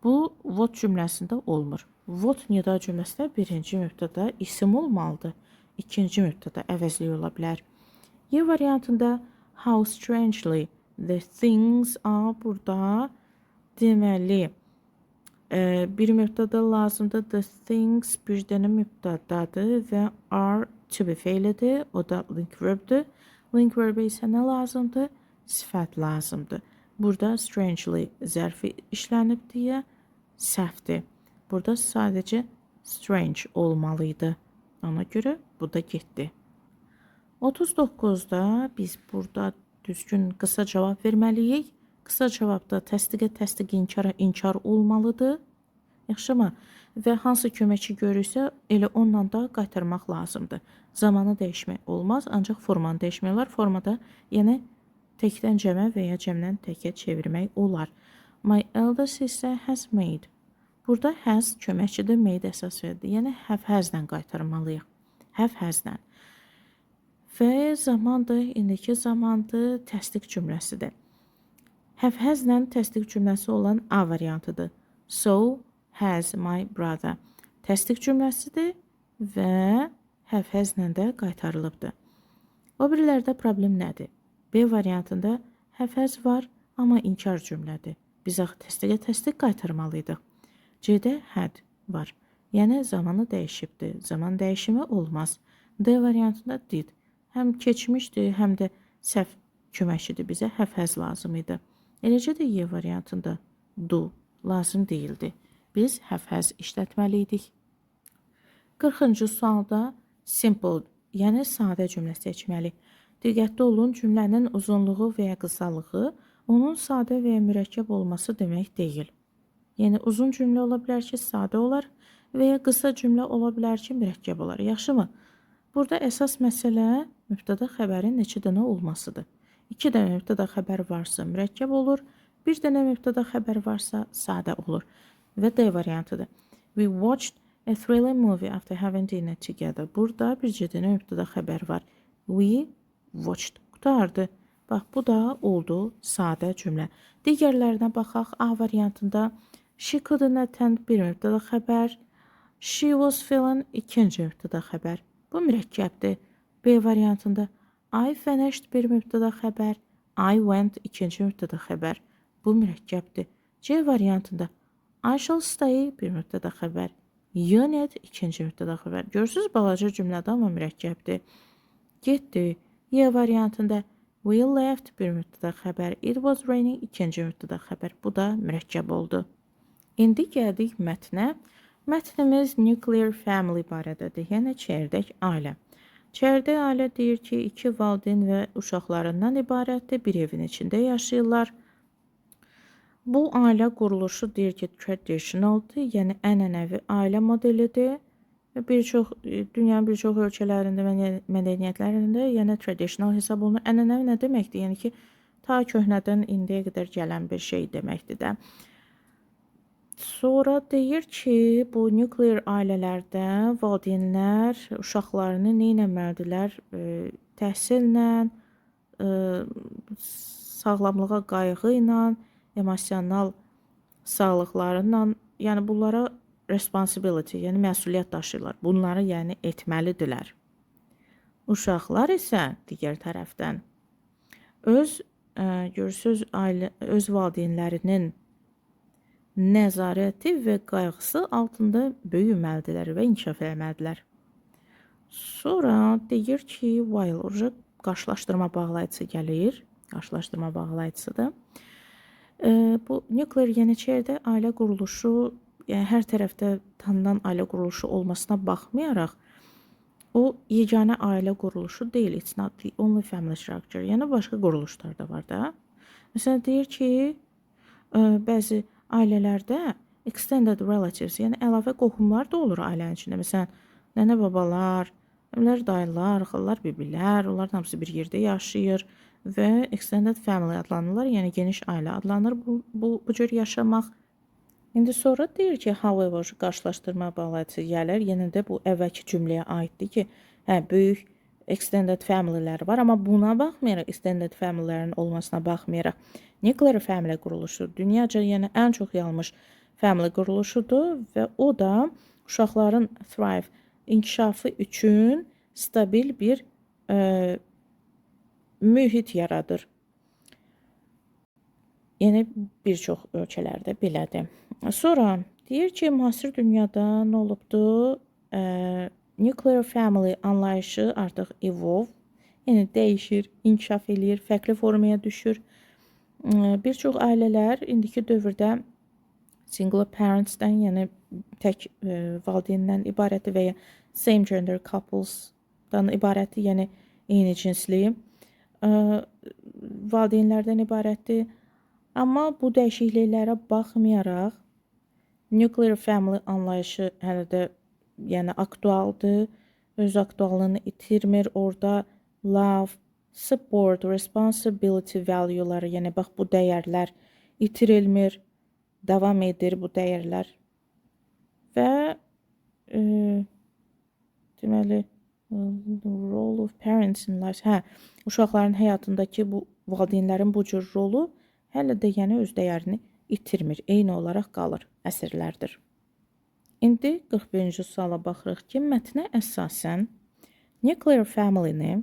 Speaker 1: Bu what cümləsində olmur. What nida cümləsində birinci mübtəda isim olmalıdır. İkinci mübtəda əvəzlik ola bilər. Y variantında how strangely the things are burada deməli bir mübtəda lazımdır. The things bir dənə mübtədadır və are to be feilidir. O da link verbdir. Link verbə isə nə lazımdır? Sifət lazımdır. Burada strangely zərfi işlənib deyə səhvdir. Burada sadəcə strange olmalıydı. Ona görə bu da getdi. 39-da biz burada düzgün qısa cavab verməliyik. Qısa cavabda təsdiqə təsdiq, inkara inkar olmalıdır. Yaxşımı? Və hansı köməkçi görürsə, elə onunla da qaytarmaq lazımdır. Zamanı dəyişmək olmaz, ancaq formanı dəyişmək olar. Formada yəni təkdən cəmə və ya cəmdən təkə çevirmək olar. My elder sister has made. Burada has köməkçidir, made əsas verdi. Yəni have haslə qaytarmalıyıq. Have haslə. Və zamandır, indiki zamandır, təsdiq cümləsidir. Have haslə təsdiq cümləsi olan A variantıdır. So has my brother. Təsdiq cümləsidir və have haslə də qaytarılıbdır. O birilərdə problem nədir? B variantında have has var, amma inkar cümlədir. Biz axı təsdiqə təsdiq qaytarmalıydıq. C-də had var. Yəni zamanı dəyişibdir. Zaman dəyişimi olmaz. D variantında did. Həm keçmişdir, həm də səhv köməkçidir bizə. Have has lazım idi. Eləcə də Y variantında do lazım deyildi. Biz have has işlətməliydik. 40-cı sualda simple, yəni sadə cümlə seçməli. Diqqətli olun, cümlənin uzunluğu və ya qısalığı onun sadə və ya mürəkkəb olması demək deyil. Yəni uzun cümlə ola bilər ki, sadə olar və ya qısa cümlə ola bilər ki, mürəkkəb olar. Yaxşımı? Burada əsas məsələ mübtəda xəbərin neçə dənə olmasıdır. 2 dənə mübtəda xəbər varsa mürəkkəb olur, 1 dənə mübtəda xəbər varsa sadə olur. Və D variantıdır. We watched a thriller movie after having dinner together. Burada bircə dənə mübtəda xəbər var. We watched. Qutardı. Bax, bu da oldu sadə cümlə. Digərlərinə baxaq. A variantında she couldn't attend bir mübtəda xəbər. She was feeling ikinci mübtəda xəbər. Bu mürəkkəbdir. B variantında I finished bir mübtəda xəbər. I went ikinci mübtəda xəbər. Bu mürəkkəbdir. C variantında I shall stay bir mübtəda xəbər. Unit ikinci mübtəda xəbər. Görürsüz balaca cümlədə amma mürəkkəbdir. Getdi. Y variantında we left bir mübtəda xəbər. It was raining ikinci mübtəda xəbər. Bu da mürəkkəb oldu. İndi gəldik mətnə. Mətnimiz nuclear family barədədir. Yəni çəyirdək ailə. Çəyirdək ailə deyir ki, iki valideyn və uşaqlarından ibarətdir. Bir evin içində yaşayırlar. Bu ailə quruluşu deyir ki, traditionaldır, yəni ənənəvi ailə modelidir. Dünyanın bir çox ölkələrində və mədəniyyətlərində yəni traditional hesab olunur. Ənənəvi nə deməkdir? Yəni ki, ta köhnədən indiyə qədər gələn bir şey deməkdir də. Sonra deyir ki, bu nuklear ailələrdə valideynlər uşaqlarını nə etməlidirlər? Təhsillə, sağlamlığa qayğı ilə, emosional sağlıqlarıyla, yəni bunlara responsibility, yəni məsuliyyət daşıyırlar. Bunları yəni etməlidirlər. Uşaqlar isə digər tərəfdən görürsüz öz valideynlərinin nəzarəti və qayğısı altında böyüməlidirlər və inkişaf etməlidirlər. Sonra deyir ki, while qarşılaşdırma bağlayıcısı gəlir. Qarşılaşdırma bağlayıcısıdır. Bu nuklear yəni çəyirdək ailə quruluşu, yəni hər tərəfdə tanınan ailə quruluşu olmasına baxmayaraq, o yeganə ailə quruluşu deyil. It's not the only family structure. Yəni başqa quruluşlar da var da. Məsələn deyir ki, bəzi ailələrdə extended relatives, yəni əlavə qohumlar da olur ailənin içində. Məsələn, nənə babalar, dayılar, xalalar, bibilər, onların hamısı bir yerdə yaşayır və extended family adlanırlar, yəni geniş ailə adlanır bu cür yaşamaq. İndi sonra deyir ki, however, qarşılaşdırma bağlayıcısı gəlir. Yenə də bu əvvəlki cümləyə aiddir ki, böyük extended familylər var, amma buna baxmayaraq, extended familylərin olmasına baxmayaraq, nuclear family quruluşu dünyaca yəni ən çox yayılmış family quruluşudur və o da uşaqların thrive, inkişafı üçün stabil bir mühit yaradır. Yəni bir çox ölkələrdə belədir. Sonra deyir ki, müasir dünyada nə olubdur? Nuclear family anlayışı artıq evolve, yəni dəyişir, inkişaf eləyir, fərqli formaya düşür. Bir çox ailələr indiki dövrdə single parentsdən, yəni tək valideyndən ibarətdir və ya same gender couplesdan ibarətdir, yəni eyni cinsli valideynlərdən ibarətdir. Amma bu dəyişikliklərə baxmayaraq, nuclear family anlayışı hələ də yəni aktualdır, öz aktuallığını itirmir. Orada love, support, responsibility valueları, yəni bax bu dəyərlər itirilmir, davam edir bu dəyərlər. Və deməli, role of parents in life, uşaqların həyatındakı bu valideynlərin bu cür rolu hələ də yəni öz dəyərini itirmir, eyni olaraq qalır, əsrlərdir. İndi 41-ci suala baxırıq ki, mətnə əsasən nuclear family-ni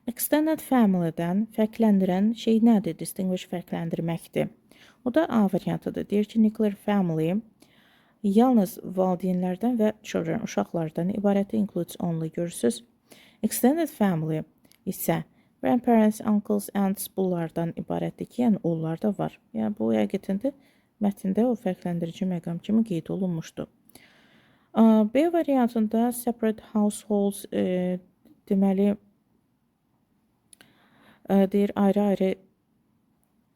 Speaker 1: extended family-dən fərqləndirən şey nədir? Distinguish fərqləndirməkdir. O da A variantıdır. Deyir ki, nuclear family yalnız valideynlərdən və children, uşaqlardan ibarətdir, includes only, görürsüz. Extended family isə grandparents, uncles, aunts bunlardan ibarətdir ki, yəni onlar da var. Yəni bu həqiqətində mətndə o fərqləndirici məqam kimi qeyd olunmuşdur. B variantında separate households deməli deyir ayrı-ayrı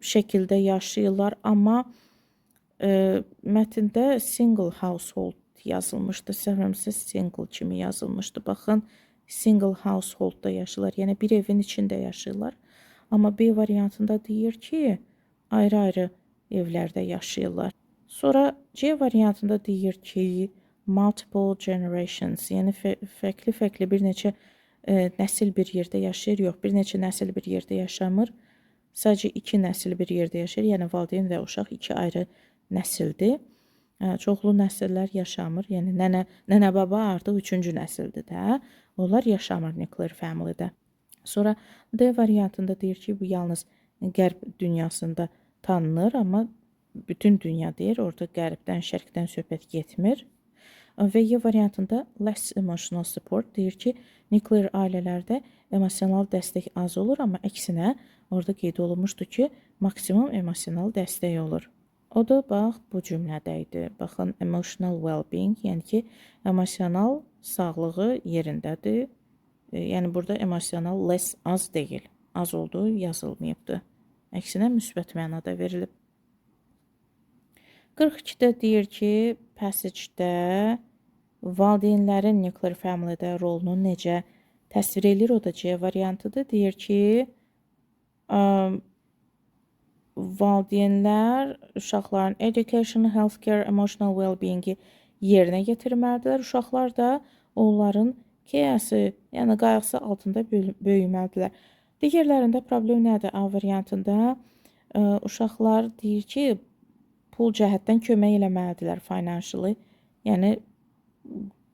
Speaker 1: şəkildə yaşayırlar, amma mətndə single household yazılmışdı. Səhvimsə single kimi yazılmışdı. Baxın, single householdda yaşayırlar. Yəni bir evin içində yaşayırlar. Amma B variantında deyir ki, ayrı-ayrı evlərdə yaşayırlar. Sonra C variantında deyir ki, multiple generations, yəni fərqli bir neçə nəsil bir yerdə yaşayır. Yox, bir neçə nəsil bir yerdə yaşamır. Sadəcə 2 nəsil bir yerdə yaşayır. Yəni valideyn və uşaq 2 ayrı nəsildir. Çoxlu nəsillər yaşamır. Yəni nənə baba artıq 3-cü nəsildir də. Onlar yaşamır nuclear family-də. Sonra D variantında deyir ki, bu yalnız qərb dünyasında tanınır, amma bütün dünya deyir, orada qərbdən, şərqdən söhbət getmir. Və Y variantında less emotional support deyir ki, nuklear ailələrdə emosional dəstək az olur, amma əksinə orada qeyd olunmuşdu ki, maksimum emosional dəstək olur. O da bax bu cümlədə idi. Baxın, emotional well-being, yəni ki, emosional sağlığı yerindədir. Yəni burada emosional less az deyil. Az olduğu yazılmayıbdı. Əksinə müsbət mənada verilib. 42-də deyir ki, passage-də valideynlərin nuclear family-də rolunu necə təsvir edir? O da C variantıdır. Deyir ki, valideynlər uşaqların education, healthcare, emotional well-being-i yerinə yetirməlidirlər. Uşaqlar da onların keyəsi, yəni qayğısı altında böyüməlidirlər. Digərlərində problem nədir? A variantında uşaqlar deyir ki, pul cəhətdən kömək eləməlidirlər financially, yəni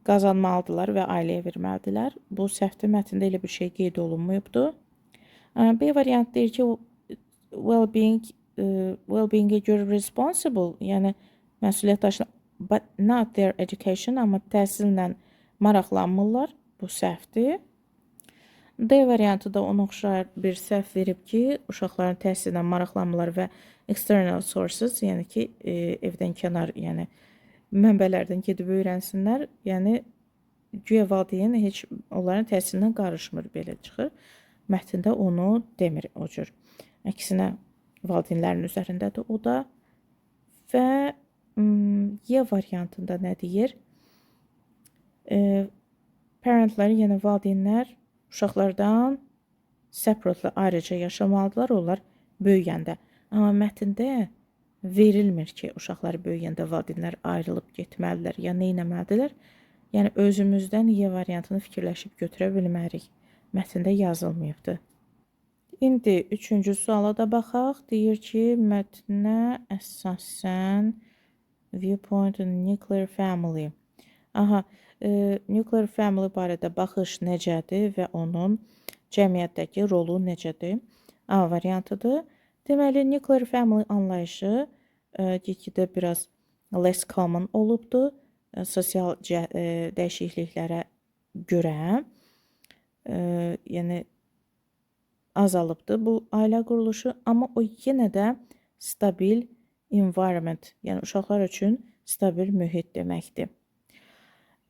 Speaker 1: qazanmalıdırlar və ailəyə verməlidirlər. Bu səhvdir, mətndə elə bir şey qeyd olunmayıbdır. B variant deyir ki, well-being-ə görə responsible, yəni məsuliyyət daşıyan, but not their education, amma təhsillə maraqlanmırlar. Bu səhvdir. D variantı da ona oxşar bir səhv verib ki, uşaqların təhsillə maraqlanmırlar və external sources, yəni ki, evdən kənar, yəni mənbələrdən gedib öyrənsinlər. Yəni güya valideyn heç onların təhsilindən qarışmır, belə çıxır. Mətndə onu demir o cür. Əksinə valideynlərin üzərindədir o da. Və Y variantında nə deyir? Parentlər, yəni valideynlər uşaqlardan separately, ayrıca yaşamalıdırlar onlar böyüyəndə. Amma mətndə verilmir ki, uşaqlar böyüyəndə valideynlər ayrılıb getməlidirlər ya nə etməlidirlər. Yəni özümüzdən Y variantını fikirləşib götürə bilmərik. Mətndə yazılmayıbdır. İndi 3-cü suala da baxaq. Deyir ki, mətnə əsasən viewpoint nuclear family. Nuclear family barədə baxış necədir və onun cəmiyyətdəki rolu necədir? A variantıdır. Deməli, nuclear family anlayışı get-gedə biraz less common olubdur. Sosial dəyişikliklərə görə, yəni azalıbdır bu ailə quruluşu, amma o yenə də stabil environment, yəni uşaqlar üçün stabil mühit deməkdir.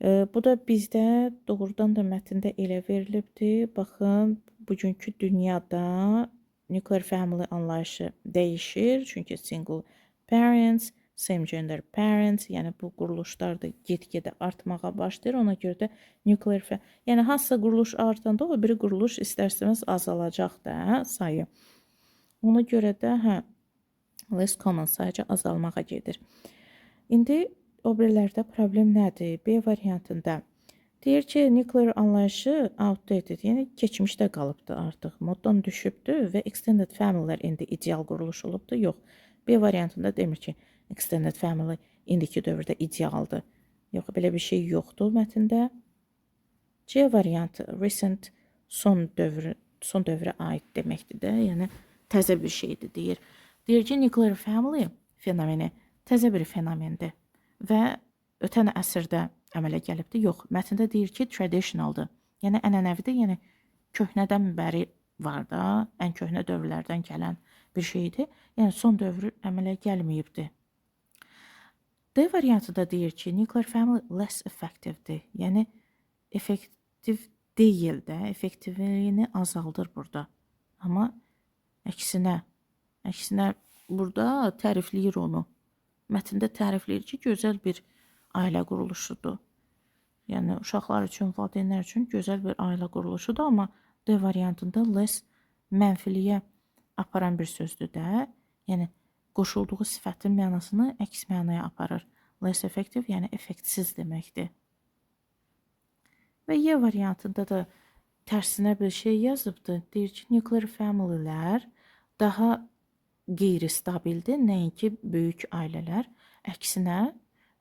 Speaker 1: Bu da bizdə doğrudan da mətndə elə verilibdir. Baxın, bugünkü dünyada nuclear family anlayışı dəyişir. Çünki single parents, same gender parents, yəni bu quruluşlar da get-gedə artmağa başlayır. Ona görə də nuclear family, yəni hansısa quruluş artanda o biri quruluş istər-istəməz azalacaq da sayı. Ona görə də less common sayıca azalmağa gedir. İndi o birilərdə problem nədir? B variantında deyir ki, nuclear anlayışı outdated, yəni keçmişdə qalıbdır artıq, moddan düşübdür və extended familylər indi ideal quruluş olubdur. Yox, B variantında demir ki, extended family indiki dövrdə idealdır. Yox, belə bir şey yoxdur mətndə. C variantı recent son dövrə aid deməkdir də, yəni təzə bir şeydir deyir. Deyir ki, nuclear family fenomeni təzə bir fenomendir və ötən əsrdə əmələ gəlibdir. Yox, mətndə deyir ki, traditionaldır. Yəni ənənəvidir, yəni köhnədən bəri var da, ən köhnə dövrlərdən gələn bir şeydir. Yəni son dövrü əmələ gəlməyibdir. D variantı da deyir ki, nuclear family less effectivedir. Yəni effektiv deyil də, effektivliyini azaldır burada. Amma əksinə burada tərifləyir onu. Mətndə tərifləyir ki, gözəl bir ailə quruluşudur. Yəni uşaqlar üçün, valideynlər üçün gözəl bir ailə quruluşudur, amma D variantında less mənfiliyə aparan bir sözdür də. Yəni qoşulduğu sifətin mənasını əks mənaya aparır. Less effective, yəni effektsiz deməkdir. Və Y variantında da tərsinə bir şey yazıbdır. Deyir ki, nuclear familylər daha qeyri-stabildir, nəinki böyük ailələr. Əksinə,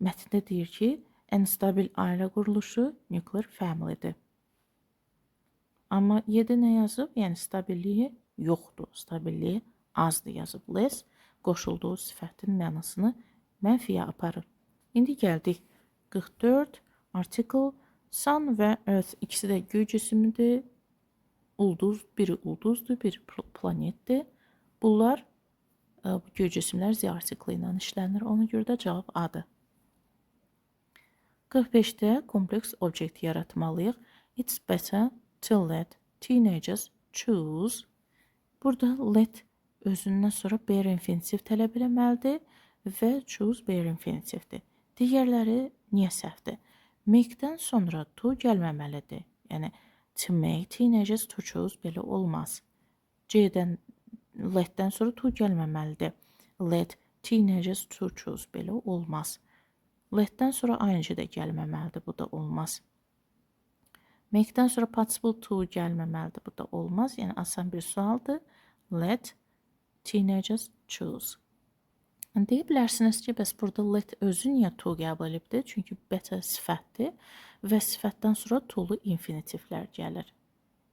Speaker 1: mətndə deyir ki, ən stabil ailə quruluşu nuclear familydir. Amma Y-də nə yazıb? Yəni stabilliyi yoxdur, stabilliyi azdır yazıb. Less qoşulduğu sifətin mənasını mənfiyə aparır. İndi gəldik 44. Article Sun və Earth ikisi də göy cismidir. Ulduz, biri ulduzdur, biri planetdir. Bunlar bu göy cisimlər Z artikli ilə işlənir. Ona görə də cavab A-dır. 45-də kompleks obyekt yaratmalıyıq. It's better to let teenagers choose. Burada let özündən sonra bear infinitiv tələb eləməlidir və choose bear infinitivdir. Digərləri niyə səhvdir? Make-dən sonra to gəlməməlidir. Yəni to make teenagers to choose belə olmaz. C-dən let-dən sonra to gəlməməlidir. Let teenagers to choose belə olmaz. Let-dən sonra ing də gəlməməlidir. Bu da olmaz. Make-dən sonra participle to gəlməməlidir. Bu da olmaz. Yəni asan bir sualdır. Let teenagers choose. Deyə bilərsiniz ki, bəs burada let özü niyə to qəbul edibdir? Çünki better sifətdir və sifətdən sonra to-lu infinitivlər gəlir.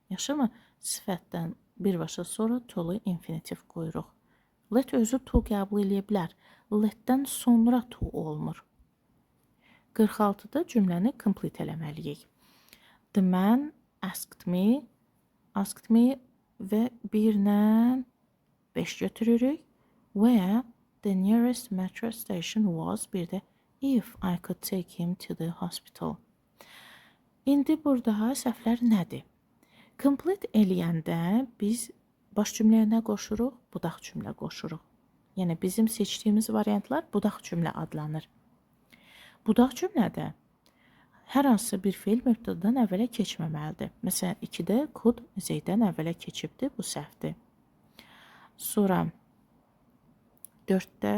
Speaker 1: Yaşamı? Sifətdən birbaşa sonra to-lu infinitiv qoyuruq. Let özü to qəbul edə bilər. Let-dən sonra to olmur. 46-da cümləni complete eləməliyik. The man asked me və 1-lə 5 götürürük. Where the nearest metro station was, bir də if I could take him to the hospital. İndi burada səhvlər nədir? Complete eləyəndə biz baş cümləyə nə qoşuruq? Budaq cümlə qoşuruq. Yəni bizim seçdiyimiz variantlar budaq cümlə adlanır. Budaq cümlədə hər hansı bir feil mübtədadan əvvələ keçməməlidir. Məsələn, 2-də could Z-dən əvvələ keçibdir, bu səhvdir. Sonra 4-də,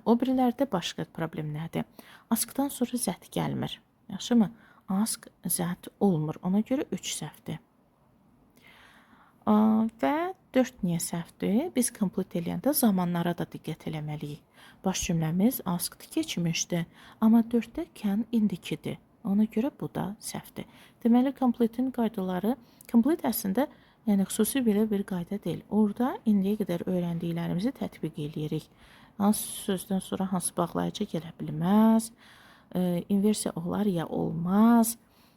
Speaker 1: o birilərdə başqa problem nədir? Askdan sonra zət gəlmir. Yaxşımı? Ask, zət olmur. Ona görə 3 səhvdir. Və 4 niyə səhvdir? Biz complete eləyəndə zamanlara da diqqət eləməliyik. Baş cümləmiz asked keçmişdi, amma 4-də can indikidir. Ona görə bu da səhvdir. Deməli, complete-in qaydaları, complete əslində yəni xüsusi belə bir qayda deyil. Orada indiyə qədər öyrəndiklərimizi tətbiq eləyirik. Hansı sözdən sonra hansı bağlayıcı gələ bilməz, inversiya olar ya olmaz,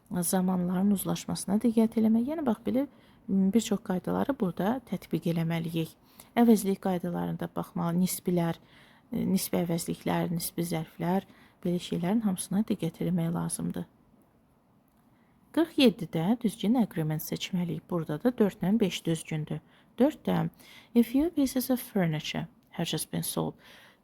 Speaker 1: zamanların uzlaşmasına diqqət eləmək. Yəni, bax, belə bir çox qaydaları burada tətbiq eləməliyik. Əvəzlik qaydalarında baxmalı, nisbilər, nisbi əvəzliklər, nisbi zərflər, belə şeylərin hamısına diqqət eləmək lazımdır. 47-də düzgün agreement seçməliyik. Burada da 4-lə 5 düzgündür. 4-də a few pieces of furniture has just been sold.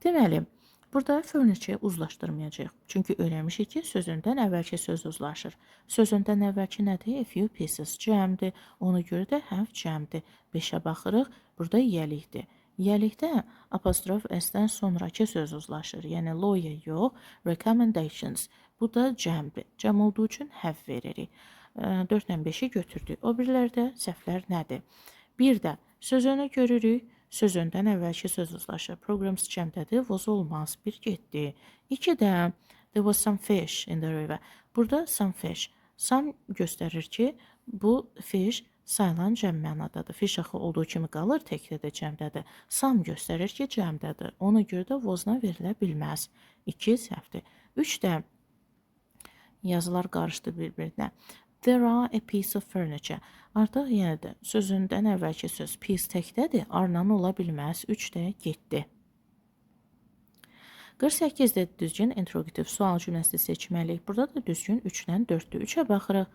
Speaker 1: Deməli, burada furniture uzlaşdırmayacaq. Çünki öyrənmişik ki, sözündən əvvəlki söz uzlaşır. Sözündən əvvəlki nədir? A few pieces cəmdir. Ona görə də have cəmdir. 5-ə baxırıq. Burada yiyəlikdir. Yiyəlikdə apostrof s-dən sonraki söz uzlaşır. Yəni lawyer yox, recommendations. Bu da cəmdir. Cəm olduğu üçün have veririk. 4-lə 5-i götürdük. O birilərdə səhvlər nədir? 1-də sözünü görürük. Sözündən əvvəlki söz uzlaşır. Programs cəmdədir, was olmaz, bir getdi. 2-də there was some fish in the river. Burada some fish. Some göstərir ki, bu fish sayılan cəm mənadadır. Fish axı olduğu kimi qalır, təkdə də cəmdədir. Some göstərir ki, cəmdədir. Ona görə də was-na verilə bilməz. 2 səhvdir. 3-də yazılar qarışdı bir-birinə. There are a piece of furniture. Artıq yenə də sözündən əvvəlki söz piece təkdədir, arnan ola bilməz. 3-də getdi. 48-də düzgün interrogativ sual cümləsi seçməliyik. Burada da düzgün 3-lə 4-dür. 3-ə baxırıq.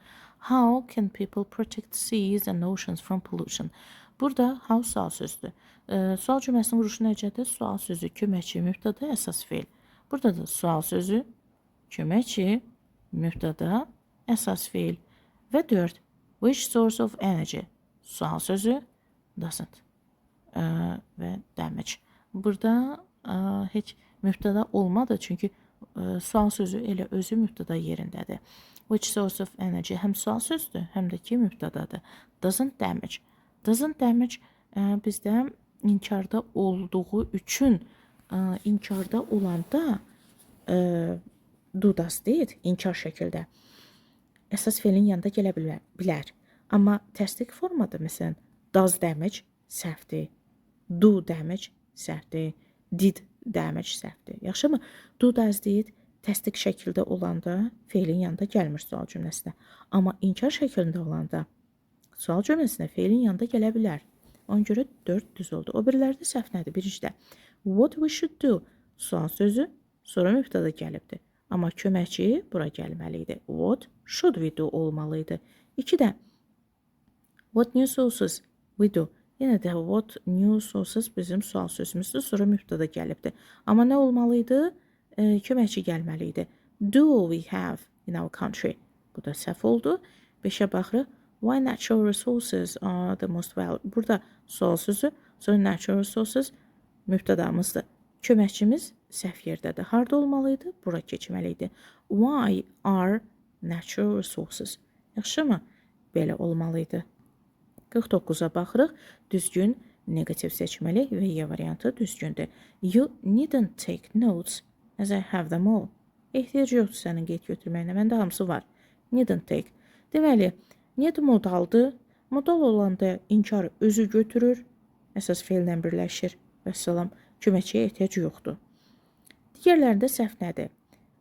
Speaker 1: How can people protect seas and oceans from pollution? Burada how sual sözdür. Sual cümləsinin vuruşu necədir? Sual sözü köməkçi, mübtəda, əsas feil. Burada da sual sözü köməkçi, mübtəda, əsas feil. Və 4. Which source of energy? Sual sözü doesn't və damage. Burada heç mübtəda olmadı, çünki sual sözü elə özü mübtəda yerindədir. Which source of energy həm sual sözdür, həm də ki mübtədadır. Doesn't damage. Doesn't damage bizdə inkarda olduğu üçün inkarda olanda do does deyil, inkar şəkildə. Əsas feilin yanında gələ bilər. Amma təsdiq formada, məsələn, does damage səhvdir. Do damage səhvdir. Did damage səhvdir. Yaxşımı? Do does did təsdiq şəkildə olanda feilin yanında gəlmir sual cümləsinə. Amma inkar şəklində olanda sual cümləsinə feilin yanında gələ bilər. Ona görə 4 düz oldu. O birilərdə səhv nədir? Birincidə what we should do sual sözü sonra mübtəda gəlibdir. Amma köməkçi bura gəlməli idi. What should we do olmalı idi. 2-də what new sources we do. Yenə də what new sources bizim sual sözümüzdür. Sonra mübtəda gəlibdir. Amma nə olmalı idi? Köməkçi gəlməli idi. Do we have in our country? Bu da səhv oldu. 5-ə baxırıq. Why natural resources are the most valuable? Burada sual sözü, sonra natural resources mübtədamızdır. Köməkçimiz səhv yerdədir. Harda olmalı idi? Bura keçməli idi. Why are natural resources? Yaxşımı? Belə olmalı idi. 49-a baxırıq. Düzgün negativ seçməli və Y variantı düzgündür. You needn't take notes as I have them all. Ehtiyac yoxdur sənin qeyd götürməyinə. Məndə hamısı var. Needn't take. Deməli, need modaldır. Modal olanda inkar özü götürür. Əsas feillə birləşir. Vəssalam, köməkçiyə ehtiyac yoxdur. Digərlərində səhv nədir?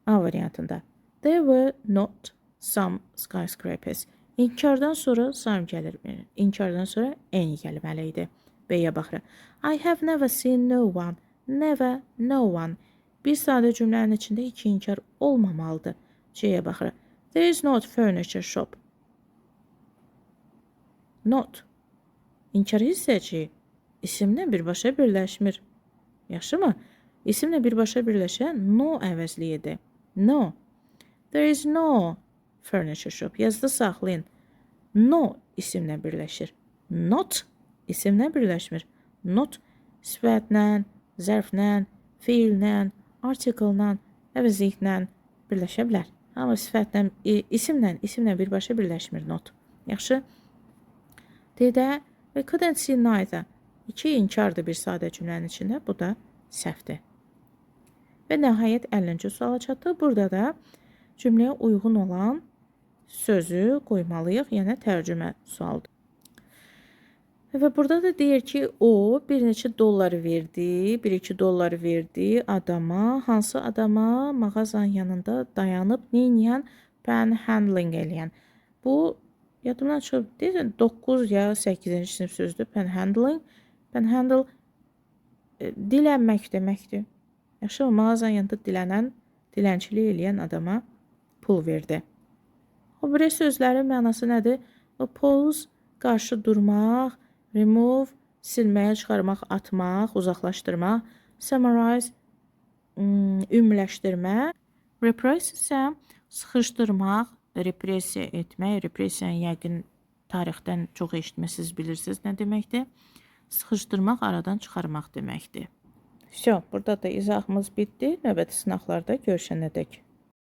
Speaker 1: A variantında. There were not some skyscrapers. İnkardan sonra some gəlir. İnkardan sonra any gəlməli idi. B-yə baxırıq. I have never seen no one. Never, no one. Bir sadə cümlənin içində iki inkar olmamalıdır. C-yə baxırıq. There is not furniture shop. Not. İnkar hissəci isimlə birbaşa birləşmir. Yaxşımı? İsimlə birbaşa birləşən no əvəzliyidir. No. There is no furniture shop. Yazıda saxlayın. No isimlə birləşir. Not isimlə birləşmir. Not sifətlə, zərflə, fiillə, artikellə, əvəzliklə birləşə bilər. Amma sifətlə, isimlə birbaşa birləşmir not. Yaxşı? D-də we couldn't see neither. 2 inkardır bir sadə cümlənin içində. Bu da səhvdir. Və nəhayət 50-ci suala çatdıq. Burada da cümləyə uyğun olan sözü qoymalıyıq. Yəni tərcümə sualdır. Və burada da deyir ki, o bir neçə dollar verdi, 1-2 dollar verdi adama, hansı adama mağazanın yanında dayanıb neyniyən panhandling eləyən. Bu yadımdan çıxıb, deyirsən 9 ya 8-ci sinif sözdür panhandling. Panhandle dilənmək deməkdir. Yaxşı, mağazanın yanında dilənən, dilənçilik eləyən adama pul verdi. O biri sözlərin mənası nədir? Oppose, qarşı durmaq, remove, silməyə, çıxarmaq, atmaq, uzaqlaşdırmaq, summarize, ümumiləşdirmək, repress isə sıxışdırmaq, repressiya etmək, repressiyanı yəqin tarixdən çox eşitməsiz bilirsiniz nə deməkdir? Sıxışdırmaq, aradan çıxarmaq deməkdir. Burada da izahımız bitdi. Növbəti sınaqlarda görüşənədək.